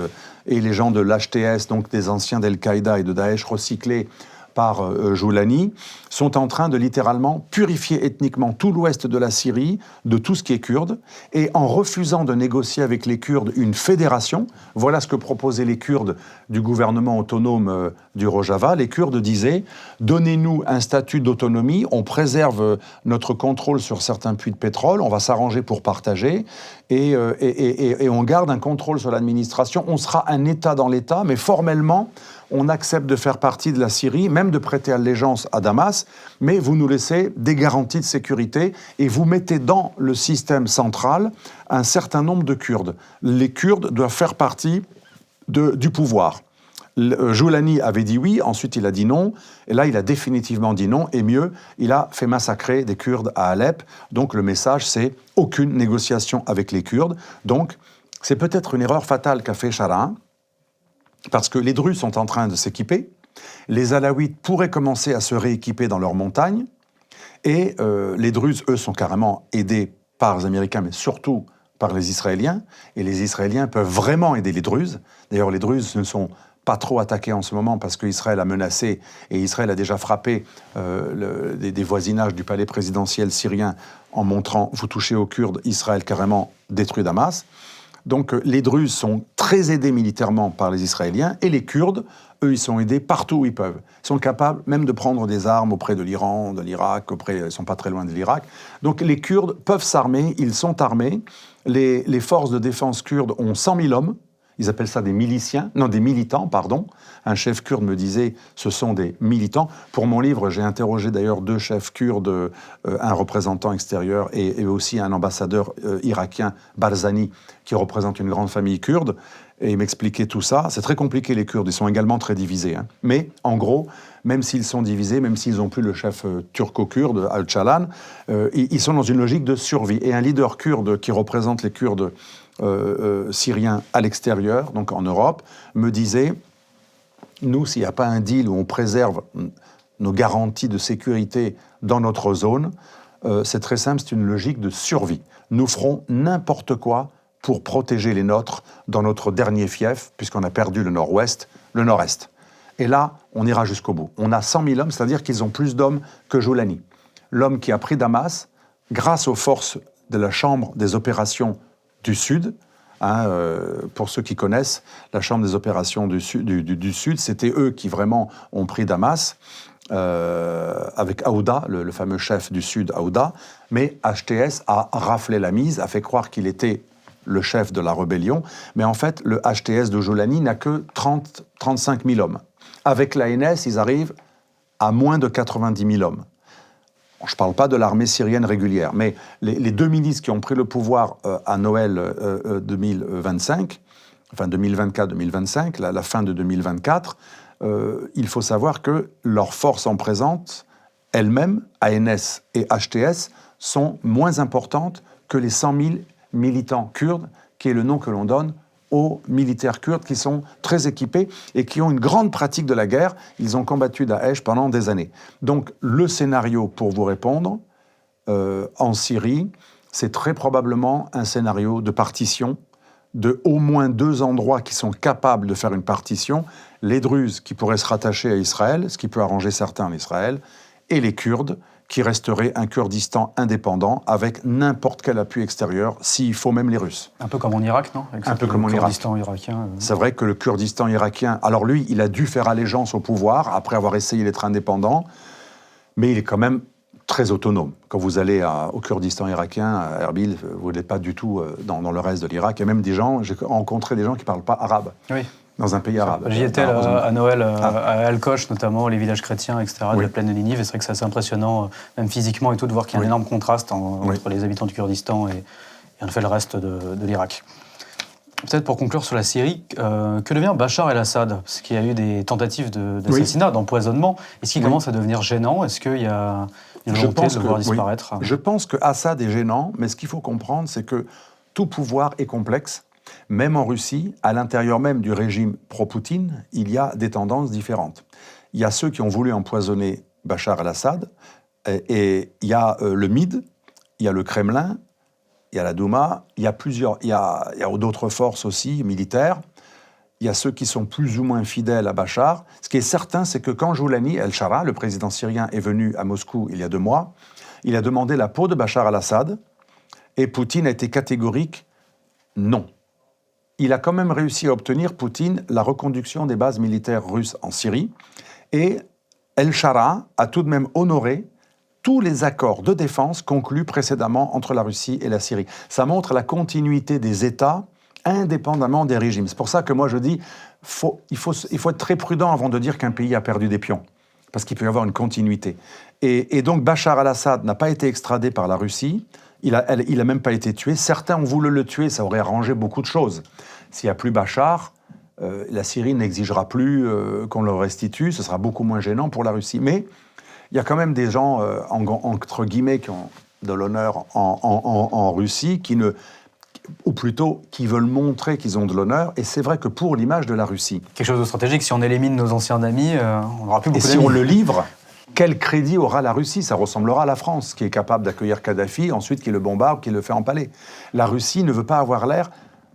et les gens de l'HTS, donc des anciens d'Al-Qaïda et de Daesh recyclés par Jolani, sont en train de littéralement purifier ethniquement tout l'ouest de la Syrie de tout ce qui est kurde, et en refusant de négocier avec les Kurdes une fédération, voilà ce que proposaient les Kurdes du gouvernement autonome du Rojava. Les Kurdes disaient « Donnez-nous un statut d'autonomie, on préserve notre contrôle sur certains puits de pétrole, on va s'arranger pour partager, et on garde un contrôle sur l'administration, on sera un État dans l'État, mais formellement, on accepte de faire partie de la Syrie, même de prêter allégeance à Damas, mais vous nous laissez des garanties de sécurité et vous mettez dans le système central un certain nombre de Kurdes. Les Kurdes doivent faire partie du pouvoir. Joulani avait dit oui, ensuite il a dit non, et là il a définitivement dit non, et mieux, il a fait massacrer des Kurdes à Alep. Donc le message, c'est aucune négociation avec les Kurdes. Donc c'est peut-être une erreur fatale qu'a fait Shara, parce que les Druzes sont en train de s'équiper, les Alaouites pourraient commencer à se rééquiper dans leurs montagnes, et les Druzes, eux, sont carrément aidés par les Américains, mais surtout par les Israéliens, et les Israéliens peuvent vraiment aider les Druzes. D'ailleurs, les Druzes ne sont pas trop attaqués en ce moment parce qu'Israël a menacé, et Israël a déjà frappé des voisinages du palais présidentiel syrien en montrant « vous touchez aux Kurdes, Israël carrément détruit Damas ». Donc les Druzes sont très aidés militairement par les Israéliens, et les Kurdes, eux, ils sont aidés partout où ils peuvent. Ils sont capables même de prendre des armes auprès de l'Iran, de l'Irak, ils ne sont pas très loin de l'Irak. Donc les Kurdes peuvent s'armer, ils sont armés. Les forces de défense kurdes ont 100 000 hommes. Ils appellent ça des militants, pardon. Un chef kurde me disait, ce sont des militants. Pour mon livre, j'ai interrogé d'ailleurs 2 chefs kurdes, un représentant extérieur et aussi un ambassadeur irakien, Barzani, qui représente une grande famille kurde. Et il m'expliquait tout ça. C'est très compliqué, les Kurdes. Ils sont également très divisés. Mais, en gros, même s'ils sont divisés, même s'ils n'ont plus le chef turco-kurde, Al-Chalan, ils sont dans une logique de survie. Et un leader kurde qui représente les Kurdes syriens à l'extérieur, donc en Europe, me disait, nous, s'il n'y a pas un deal où on préserve nos garanties de sécurité dans notre zone, c'est très simple, c'est une logique de survie. Nous ferons n'importe quoi pour protéger les nôtres dans notre dernier fief, puisqu'on a perdu le nord-ouest, le nord-est. Et là, on ira jusqu'au bout. On a 100 000 hommes, c'est-à-dire qu'ils ont plus d'hommes que Joulani. L'homme qui a pris Damas, grâce aux forces de la Chambre des opérations du Sud, pour ceux qui connaissent, la Chambre des opérations du Sud, c'était eux qui vraiment ont pris Damas, avec Aouda, le fameux chef du Sud, Aouda, mais HTS a raflé la mise, a fait croire qu'il était le chef de la rébellion, mais en fait, le HTS de Joulani n'a que 35 000 hommes. Avec l'ANS, ils arrivent à moins de 90 000 hommes. Je ne parle pas de l'armée syrienne régulière, mais les 2 milices qui ont pris le pouvoir à Noël 2025, enfin 2024-2025, la fin de 2024, il faut savoir que leurs forces en présence, elles-mêmes, ANS et HTS, sont moins importantes que les 100 000 militants kurdes, qui est le nom que l'on donne aux militaires kurdes qui sont très équipés et qui ont une grande pratique de la guerre. Ils ont combattu Daesh pendant des années. Donc le scénario, pour vous répondre, en Syrie, c'est très probablement un scénario de partition de au moins 2 endroits qui sont capables de faire une partition, les Druzes qui pourraient se rattacher à Israël, ce qui peut arranger certains en Israël, et les Kurdes, qui resterait un Kurdistan indépendant avec n'importe quel appui extérieur, s'il faut même les Russes. Un peu comme en Irak, non? Un peu comme en Irak. Kurdistan irakien. C'est vrai que le Kurdistan irakien, alors lui, il a dû faire allégeance au pouvoir après avoir essayé d'être indépendant, mais il est quand même très autonome. Quand vous allez au Kurdistan irakien, à Erbil, vous n'êtes pas du tout dans le reste de l'Irak. Il y a même des gens, j'ai rencontré des gens qui ne parlent pas arabe. Oui. Dans un pays arabe. J'y étais à Noël, à Al-Koch notamment, les villages chrétiens, etc., de la plaine de Ninive. Et c'est vrai que c'est assez impressionnant, même physiquement et tout, de voir qu'il y a un énorme contraste entre les habitants du Kurdistan et en fait le reste de l'Irak. Peut-être pour conclure sur la Syrie, que devient Bachar el-Assad? Parce qu'il y a eu des tentatives d'assassinat, d'empoisonnement. Est-ce qu'il commence à devenir gênant? Est-ce qu'il y a une volonté de le voir disparaître? Je pense que Assad est gênant, mais ce qu'il faut comprendre, c'est que tout pouvoir est complexe. Même en Russie, à l'intérieur même du régime pro-Poutine, il y a des tendances différentes. Il y a ceux qui ont voulu empoisonner Bachar el-Assad, et il y a le MID, il y a le Kremlin, il y a la Douma, il y a d'autres forces aussi militaires. Il y a ceux qui sont plus ou moins fidèles à Bachar. Ce qui est certain, c'est que quand Joulani el-Shara, le président syrien, est venu à Moscou il y a 2 mois, il a demandé la peau de Bachar el-Assad, et Poutine a été catégorique non. Il a quand même réussi à obtenir, Poutine, la reconduction des bases militaires russes en Syrie. Et El-Shara a tout de même honoré tous les accords de défense conclus précédemment entre la Russie et la Syrie. Ça montre la continuité des États indépendamment des régimes. C'est pour ça que moi je dis il faut être très prudent avant de dire qu'un pays a perdu des pions, parce qu'il peut y avoir une continuité. Et donc Bachar el-Assad n'a pas été extradé par la Russie. Il a même pas été tué. Certains ont voulu le tuer, ça aurait arrangé beaucoup de choses. S'il n'y a plus Bachar, la Syrie n'exigera plus qu'on le restitue, ce sera beaucoup moins gênant pour la Russie. Mais il y a quand même des gens, entre guillemets, qui ont de l'honneur en Russie, ou plutôt qui veulent montrer qu'ils ont de l'honneur, et c'est vrai que pour l'image de la Russie... Quelque chose de stratégique, si on élimine nos anciens amis, on n'aura plus beaucoup d'amis. Et si on le livre, quel crédit aura la Russie? Ça ressemblera à la France, qui est capable d'accueillir Kadhafi, ensuite qui le bombarde, qui le fait empaler. La Russie ne veut pas avoir l'air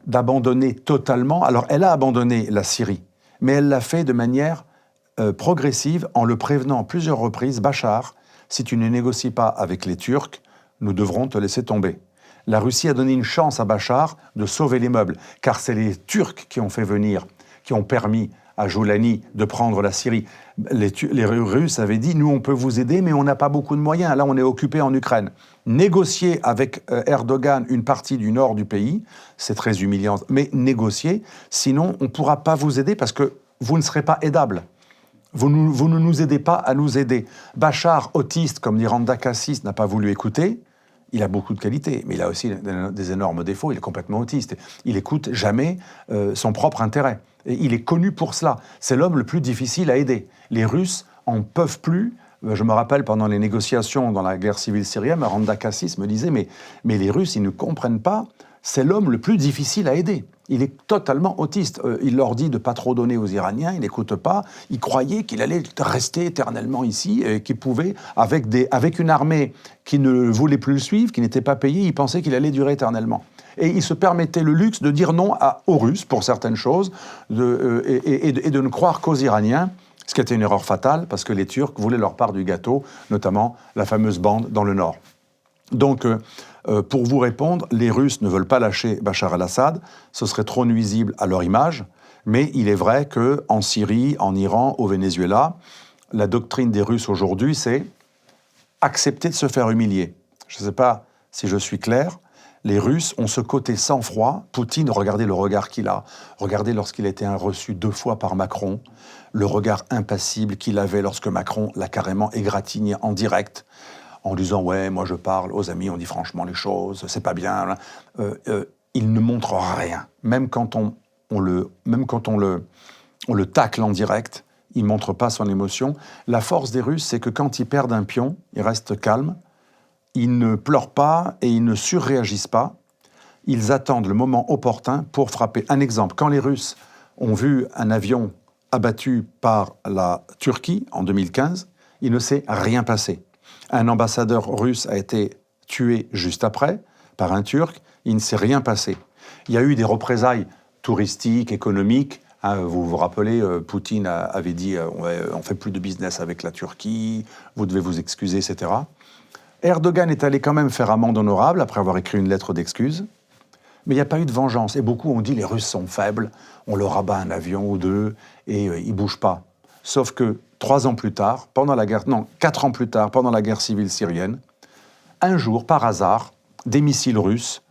d'abandonner totalement... Alors, elle a abandonné la Syrie, mais elle l'a fait de manière progressive, en le prévenant à plusieurs reprises, « Bachar, si tu ne négocies pas avec les Turcs, nous devrons te laisser tomber ». La Russie a donné une chance à Bachar de sauver les meubles, car c'est les Turcs qui ont fait venir, qui ont permis à Joulani de prendre la Syrie. Les Russes avaient dit « Nous, on peut vous aider, mais on n'a pas beaucoup de moyens. Là, on est occupé en Ukraine. » Négocier avec Erdogan une partie du nord du pays, c'est très humiliant, mais négocier, sinon on ne pourra pas vous aider parce que vous ne serez pas aidable. Vous ne nous aidez pas à nous aider. Bachar, autiste, comme dit Randa Kassis, n'a pas voulu écouter. Il a beaucoup de qualités, mais il a aussi des énormes défauts. Il est complètement autiste. Il n'écoute jamais son propre intérêt. Et il est connu pour cela. C'est l'homme le plus difficile à aider. Les Russes en peuvent plus. Je me rappelle, pendant les négociations dans la guerre civile syrienne, Randa Kassis me disait « Mais les Russes, ils ne comprennent pas. C'est l'homme le plus difficile à aider. Il est totalement autiste. Il leur dit de ne pas trop donner aux Iraniens, il n'écoute pas. Il croyait qu'il allait rester éternellement ici, et qu'il pouvait, avec une armée qui ne voulait plus le suivre, qui n'était pas payée, il pensait qu'il allait durer éternellement. Et il se permettait le luxe de dire non aux Russes pour certaines choses, et de ne croire qu'aux Iraniens, ce qui était une erreur fatale, parce que les Turcs voulaient leur part du gâteau, notamment la fameuse bande dans le nord. Donc, pour vous répondre, les Russes ne veulent pas lâcher Bachar el-Assad, ce serait trop nuisible à leur image, mais il est vrai qu'en Syrie, en Iran, au Venezuela, la doctrine des Russes aujourd'hui, c'est accepter de se faire humilier. Je ne sais pas si je suis clair, les Russes ont ce côté sang-froid. Poutine, regardez le regard qu'il a, regardez lorsqu'il a été reçu 2 fois par Macron, le regard impassible qu'il avait lorsque Macron l'a carrément égratigné en direct, en disant « ouais, moi je parle aux amis, on dit franchement les choses, c'est pas bien ». Il ne montre rien. Même quand on le tacle en direct, il ne montre pas son émotion. La force des Russes, c'est que quand ils perdent un pion, ils restent calmes, ils ne pleurent pas et ils ne surréagissent pas. Ils attendent le moment opportun pour frapper. Un exemple, quand les Russes ont vu un avion abattu par la Turquie en 2015, il ne s'est rien passé. Un ambassadeur russe a été tué juste après par un Turc, il ne s'est rien passé. Il y a eu des représailles touristiques, économiques. Vous vous rappelez, Poutine avait dit ouais, on ne fait plus de business avec la Turquie, vous devez vous excuser, etc. Erdogan est allé quand même faire amende honorable après avoir écrit une lettre d'excuse, mais il n'y a pas eu de vengeance. Et beaucoup ont dit les Russes sont faibles, on leur abat un avion ou 2 et ils ne bougent pas. Sauf que 4 ans plus tard, pendant la guerre civile syrienne, un jour, par hasard, des missiles russes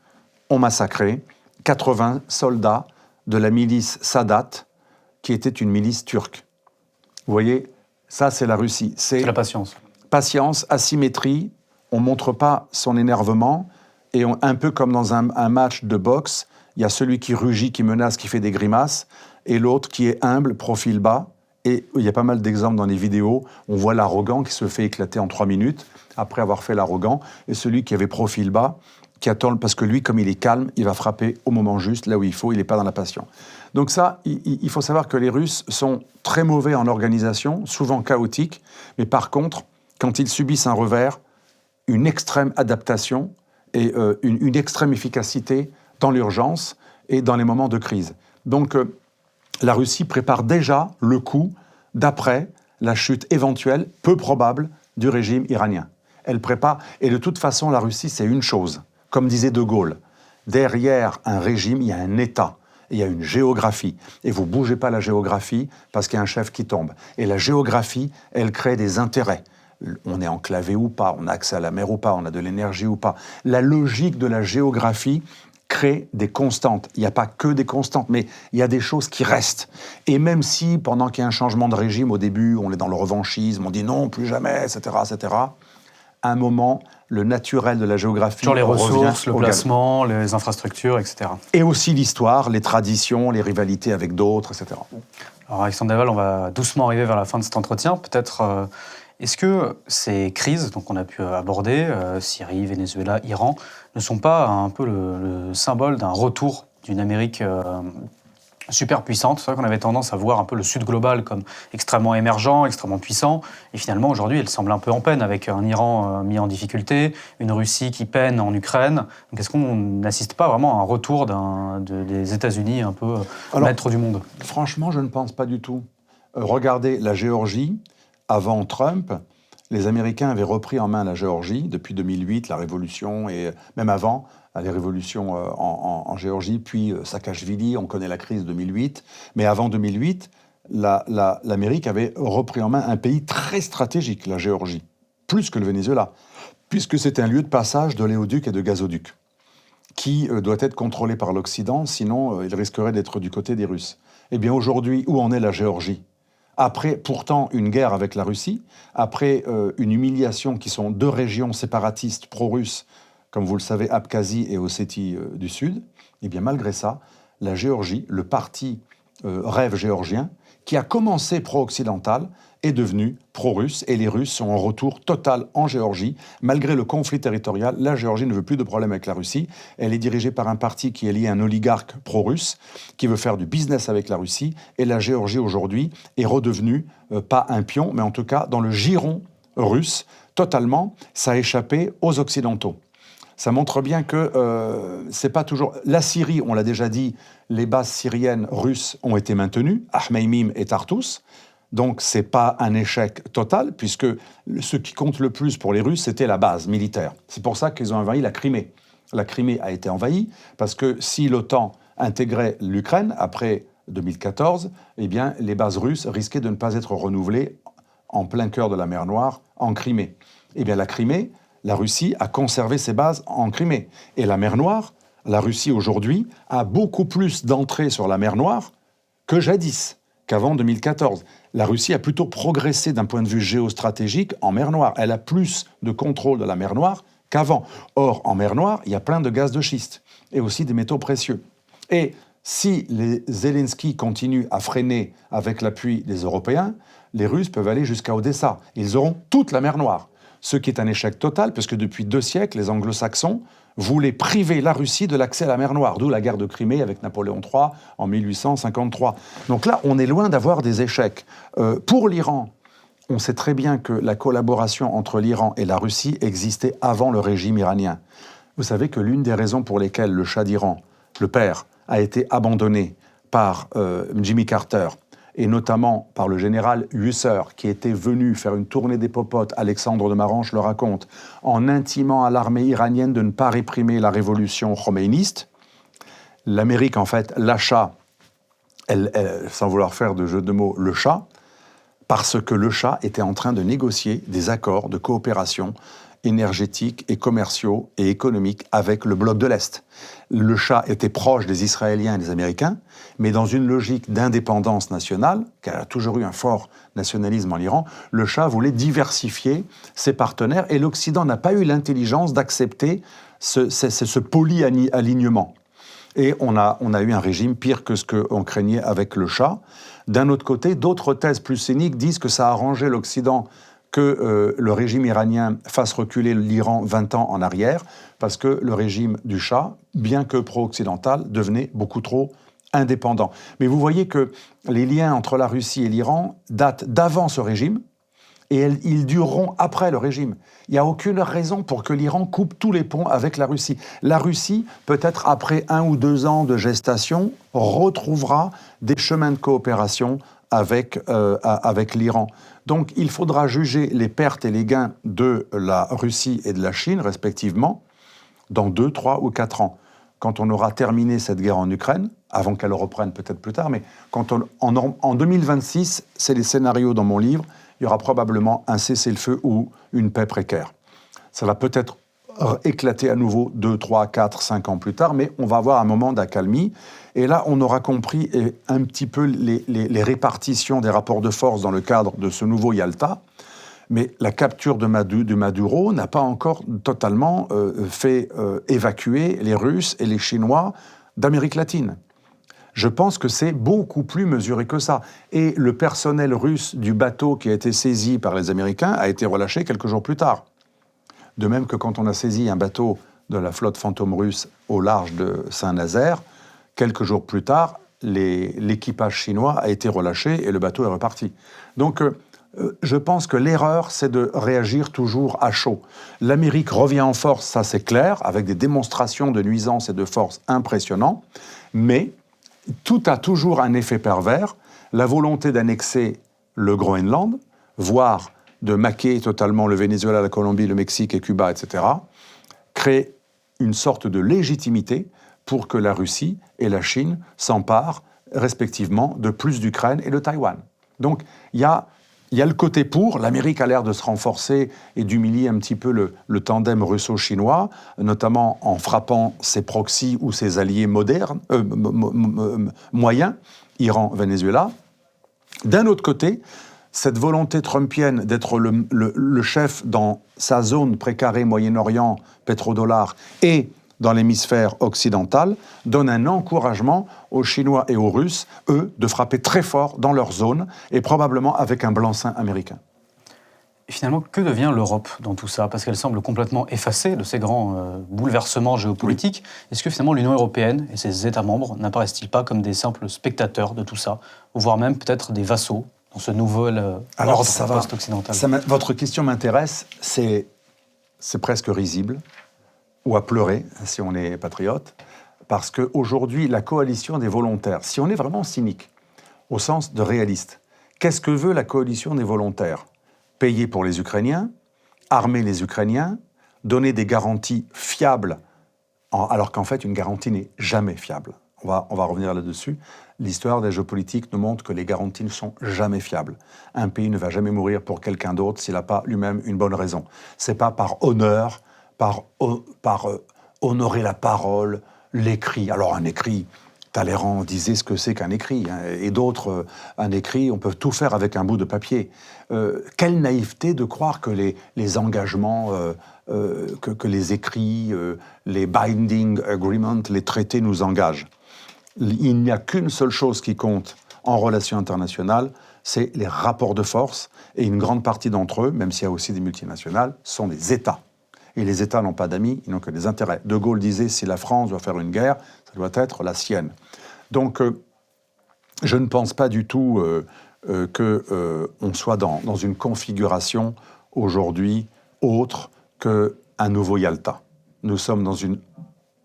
ont massacré 80 soldats de la milice Sadat, qui était une milice turque. Vous voyez, ça c'est la Russie. C'est la patience. Patience, asymétrie, on ne montre pas son énervement, et un peu comme dans un match de boxe, il y a celui qui rugit, qui menace, qui fait des grimaces, et l'autre qui est humble, profil bas. Et il y a pas mal d'exemples dans les vidéos, on voit l'arrogant qui se fait éclater en 3 minutes, après avoir fait l'arrogant, et celui qui avait profil bas, qui attend, parce que lui, comme il est calme, il va frapper au moment juste, là où il faut, il n'est pas dans la passion. Donc ça, il faut savoir que les Russes sont très mauvais en organisation, souvent chaotiques, mais par contre, quand ils subissent un revers, une extrême adaptation et une extrême efficacité dans l'urgence et dans les moments de crise. Donc la Russie prépare déjà le coup d'après la chute éventuelle, peu probable, du régime iranien. Elle prépare, et de toute façon, la Russie, c'est une chose. Comme disait De Gaulle, derrière un régime, il y a un État, il y a une géographie. Et vous ne bougez pas la géographie parce qu'il y a un chef qui tombe. Et la géographie, elle crée des intérêts. On est enclavé ou pas, on a accès à la mer ou pas, on a de l'énergie ou pas. La logique de la géographie crée des constantes. Il n'y a pas que des constantes, mais il y a des choses qui restent. Et même si, pendant qu'il y a un changement de régime, au début, on est dans le revanchisme, on dit non, plus jamais, etc., etc., un moment, le naturel de la géographie Sur les ressources, revient le au placement, les infrastructures, etc. galop. Et aussi l'histoire, les traditions, les rivalités avec d'autres, etc. Alors Alexandre Deval, on va doucement arriver vers la fin de cet entretien. Peut-être, est-ce que ces crises donc on a pu aborder, Syrie, Venezuela, Iran, ne sont pas un peu le symbole d'un retour d'une Amérique super puissante? C'est vrai qu'on avait tendance à voir un peu le Sud global comme extrêmement émergent, extrêmement puissant. Et finalement, aujourd'hui, elle semble un peu en peine avec un Iran mis en difficulté, une Russie qui peine en Ukraine. Donc est-ce qu'on n'assiste pas vraiment à un retour des États-Unis un peu maître du monde? Franchement, je ne pense pas du tout. Regardez la Géorgie, avant Trump, les Américains avaient repris en main la Géorgie depuis 2008, la révolution, et même avant, les révolutions en Géorgie, puis Saakashvili, on connaît la crise de 2008. Mais avant 2008, l'Amérique avait repris en main un pays très stratégique, la Géorgie, plus que le Venezuela, puisque c'est un lieu de passage d'oléoducs et de gazoducs, qui doit être contrôlé par l'Occident, sinon il risquerait d'être du côté des Russes. Eh bien aujourd'hui, où en est la Géorgie ? Après, pourtant, une guerre avec la Russie, après une humiliation qui sont deux régions séparatistes pro-russes, comme vous le savez, Abkhazie et Ossétie du Sud, eh bien malgré ça, la Géorgie, le parti rêve géorgien, qui a commencé pro-occidental, est devenu pro-russe, et les Russes sont en retour total en Géorgie. Malgré le conflit territorial, la Géorgie ne veut plus de problème avec la Russie. Elle est dirigée par un parti qui est lié à un oligarque pro-russe, qui veut faire du business avec la Russie, et la Géorgie aujourd'hui est redevenue, pas un pion, mais en tout cas dans le giron russe, totalement. Ça a échappé aux Occidentaux. Ça montre bien que c'est pas toujours... La Syrie, on l'a déjà dit, les bases syriennes russes ont été maintenues, Ahmeimim et Tartus. Donc c'est pas un échec total, puisque ce qui compte le plus pour les Russes, c'était la base militaire. C'est pour ça qu'ils ont envahi la Crimée. La Crimée a été envahie, parce que si l'OTAN intégrait l'Ukraine, après 2014, eh bien les bases russes risquaient de ne pas être renouvelées en plein cœur de la mer Noire, en Crimée. Eh bien la Crimée... La Russie a conservé ses bases en Crimée. Et la mer Noire, la Russie aujourd'hui a beaucoup plus d'entrées sur la mer Noire que jadis, qu'avant 2014. La Russie a plutôt progressé d'un point de vue géostratégique en mer Noire. Elle a plus de contrôle de la mer Noire qu'avant. Or, en mer Noire, il y a plein de gaz de schiste et aussi des métaux précieux. Et si les Zelensky continuent à freiner avec l'appui des Européens, les Russes peuvent aller jusqu'à Odessa. Ils auront toute la mer Noire. Ce qui est un échec total, parce que depuis 2 siècles, les anglo-saxons voulaient priver la Russie de l'accès à la mer Noire, d'où la guerre de Crimée avec Napoléon III en 1853. Donc là, on est loin d'avoir des échecs. Pour l'Iran, on sait très bien que la collaboration entre l'Iran et la Russie existait avant le régime iranien. Vous savez que l'une des raisons pour lesquelles le Shah d'Iran, le père, a été abandonné par Jimmy Carter, et notamment par le général Husser, qui était venu faire une tournée des popotes, Alexandre de Maranche le raconte, en intimant à l'armée iranienne de ne pas réprimer la révolution khomeiniste. L'Amérique, en fait, lâcha, sans vouloir faire de jeu de mots, le Shah, parce que le Shah était en train de négocier des accords de coopération énergétiques et commerciaux et économiques avec le bloc de l'Est. Le Shah était proche des Israéliens et des Américains, mais dans une logique d'indépendance nationale, car il y a toujours eu un fort nationalisme en Iran, le Shah voulait diversifier ses partenaires et l'Occident n'a pas eu l'intelligence d'accepter ce polyalignement. Et on a eu un régime pire que ce qu'on craignait avec le Shah. D'un autre côté, d'autres thèses plus cyniques disent que ça a arrangé l'Occident que le régime iranien fasse reculer l'Iran 20 ans en arrière, parce que le régime du Shah, bien que pro-occidental, devenait beaucoup trop indépendant. Mais vous voyez que les liens entre la Russie et l'Iran datent d'avant ce régime, et ils dureront après le régime. Il n'y a aucune raison pour que l'Iran coupe tous les ponts avec la Russie. La Russie, peut-être après 1 ou 2 ans de gestation, retrouvera des chemins de coopération avec l'Iran. Donc il faudra juger les pertes et les gains de la Russie et de la Chine, respectivement, dans 2, 3 ou 4 ans. Quand on aura terminé cette guerre en Ukraine, avant qu'elle reprenne peut-être plus tard, mais en 2026, c'est les scénarios dans mon livre, il y aura probablement un cessez-le-feu ou une paix précaire. Ça va peut-être éclater à nouveau 2, 3, 4, 5 ans plus tard, mais on va avoir un moment d'accalmie. Et là, on aura compris un petit peu les répartitions des rapports de force dans le cadre de ce nouveau Yalta. Mais la capture de Maduro n'a pas encore totalement fait évacuer les Russes et les Chinois d'Amérique latine. Je pense que c'est beaucoup plus mesuré que ça. Et le personnel russe du bateau qui a été saisi par les Américains a été relâché quelques jours plus tard. De même que quand on a saisi un bateau de la flotte fantôme russe au large de Saint-Nazaire, quelques jours plus tard, l'équipage chinois a été relâché et le bateau est reparti. Donc, je pense que l'erreur, c'est de réagir toujours à chaud. L'Amérique revient en force, ça c'est clair, avec des démonstrations de nuisance et de force impressionnantes, mais tout a toujours un effet pervers. La volonté d'annexer le Groenland, voire de maquer totalement le Venezuela, la Colombie, le Mexique et Cuba, etc., crée une sorte de légitimité pour que la Russie et la Chine s'emparent respectivement de plus d'Ukraine et de Taïwan. Donc il y a le côté pour, l'Amérique a l'air de se renforcer et d'humilier un petit peu le tandem russo-chinois, notamment en frappant ses proxys ou ses alliés moyens, Iran, Venezuela. D'un autre côté, cette volonté trumpienne d'être le chef dans sa zone précarée Moyen-Orient, pétrodollar, et dans l'hémisphère occidental, donne un encouragement aux Chinois et aux Russes, eux, de frapper très fort dans leur zone, et probablement avec un blanc-seing américain. Et finalement, que devient l'Europe dans tout ça? Parce qu'elle semble complètement effacée de ces grands bouleversements géopolitiques. Oui. Est-ce que finalement l'Union européenne et ses États membres n'apparaissent-ils pas comme des simples spectateurs de tout ça, ou voire même peut-être des vassaux dans ce nouvel ordre post-occidental? Votre question m'intéresse, c'est presque risible, ou à pleurer, si on est patriote, parce qu'aujourd'hui, la coalition des volontaires, si on est vraiment cynique, au sens de réaliste, qu'est-ce que veut la coalition des volontaires? Payer pour les Ukrainiens, armer les Ukrainiens, donner des garanties fiables, alors qu'en fait, une garantie n'est jamais fiable. On va revenir là-dessus. L'histoire des jeux politiques nous montre que les garanties ne sont jamais fiables. Un pays ne va jamais mourir pour quelqu'un d'autre s'il n'a pas lui-même une bonne raison. C'est pas par honneur, par honorer la parole, l'écrit. Alors un écrit, Talleyrand disait ce que c'est qu'un écrit, hein, et d'autres, un écrit, on peut tout faire avec un bout de papier. Quelle naïveté de croire que les engagements, que les écrits, les binding agreements, les traités nous engagent. Il n'y a qu'une seule chose qui compte en relations internationales, c'est les rapports de force, et une grande partie d'entre eux, même s'il y a aussi des multinationales, sont des États. Et les États n'ont pas d'amis, ils n'ont que des intérêts. De Gaulle disait, si la France doit faire une guerre, ça doit être la sienne. Donc, je ne pense pas du tout qu'on soit dans une configuration aujourd'hui autre qu'un nouveau Yalta. Nous sommes dans une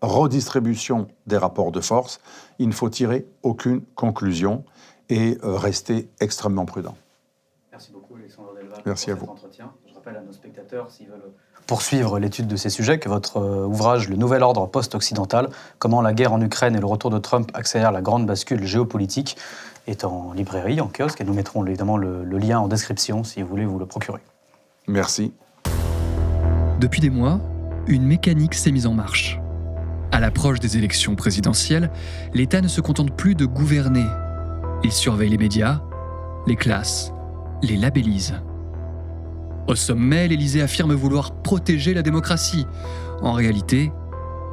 redistribution des rapports de force. Il ne faut tirer aucune conclusion et rester extrêmement prudent. Merci beaucoup, Alexandre Delval. Merci à vous. Entretien. Je rappelle à nos spectateurs, s'ils veulent poursuivre l'étude de ces sujets, que votre ouvrage « Le nouvel ordre post-occidental. Comment la guerre en Ukraine et le retour de Trump accélèrent la grande bascule géopolitique » est en librairie, en kiosque, et nous mettrons évidemment le lien en description si vous voulez vous le procurer. Merci. Depuis des mois, une mécanique s'est mise en marche. À l'approche des élections présidentielles, l'État ne se contente plus de gouverner. Il surveille les médias, les classe, les labellise. Au sommet, l'Élysée affirme vouloir protéger la démocratie. En réalité,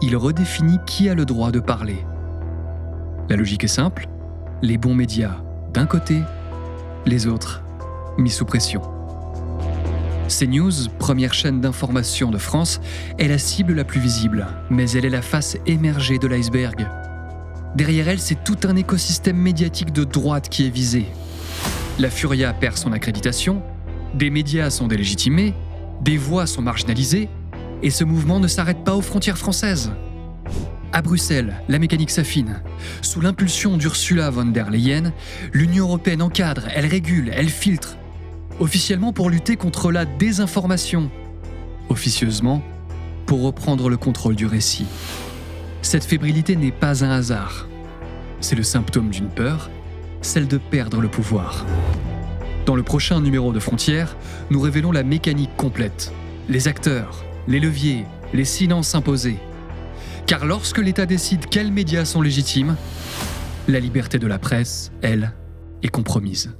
il redéfinit qui a le droit de parler. La logique est simple, les bons médias d'un côté, les autres mis sous pression. CNews, première chaîne d'information de France, est la cible la plus visible, mais elle est la face émergée de l'iceberg. Derrière elle, c'est tout un écosystème médiatique de droite qui est visé. La Furia perd son accréditation, des médias sont délégitimés, des voix sont marginalisées, et ce mouvement ne s'arrête pas aux frontières françaises. À Bruxelles, la mécanique s'affine. Sous l'impulsion d'Ursula von der Leyen, l'Union européenne encadre, elle régule, elle filtre. Officiellement pour lutter contre la désinformation. Officieusement, pour reprendre le contrôle du récit. Cette fébrilité n'est pas un hasard. C'est le symptôme d'une peur, celle de perdre le pouvoir. Dans le prochain numéro de Frontières, nous révélons la mécanique complète. Les acteurs, les leviers, les silences imposés. Car lorsque l'État décide quels médias sont légitimes, la liberté de la presse, elle, est compromise.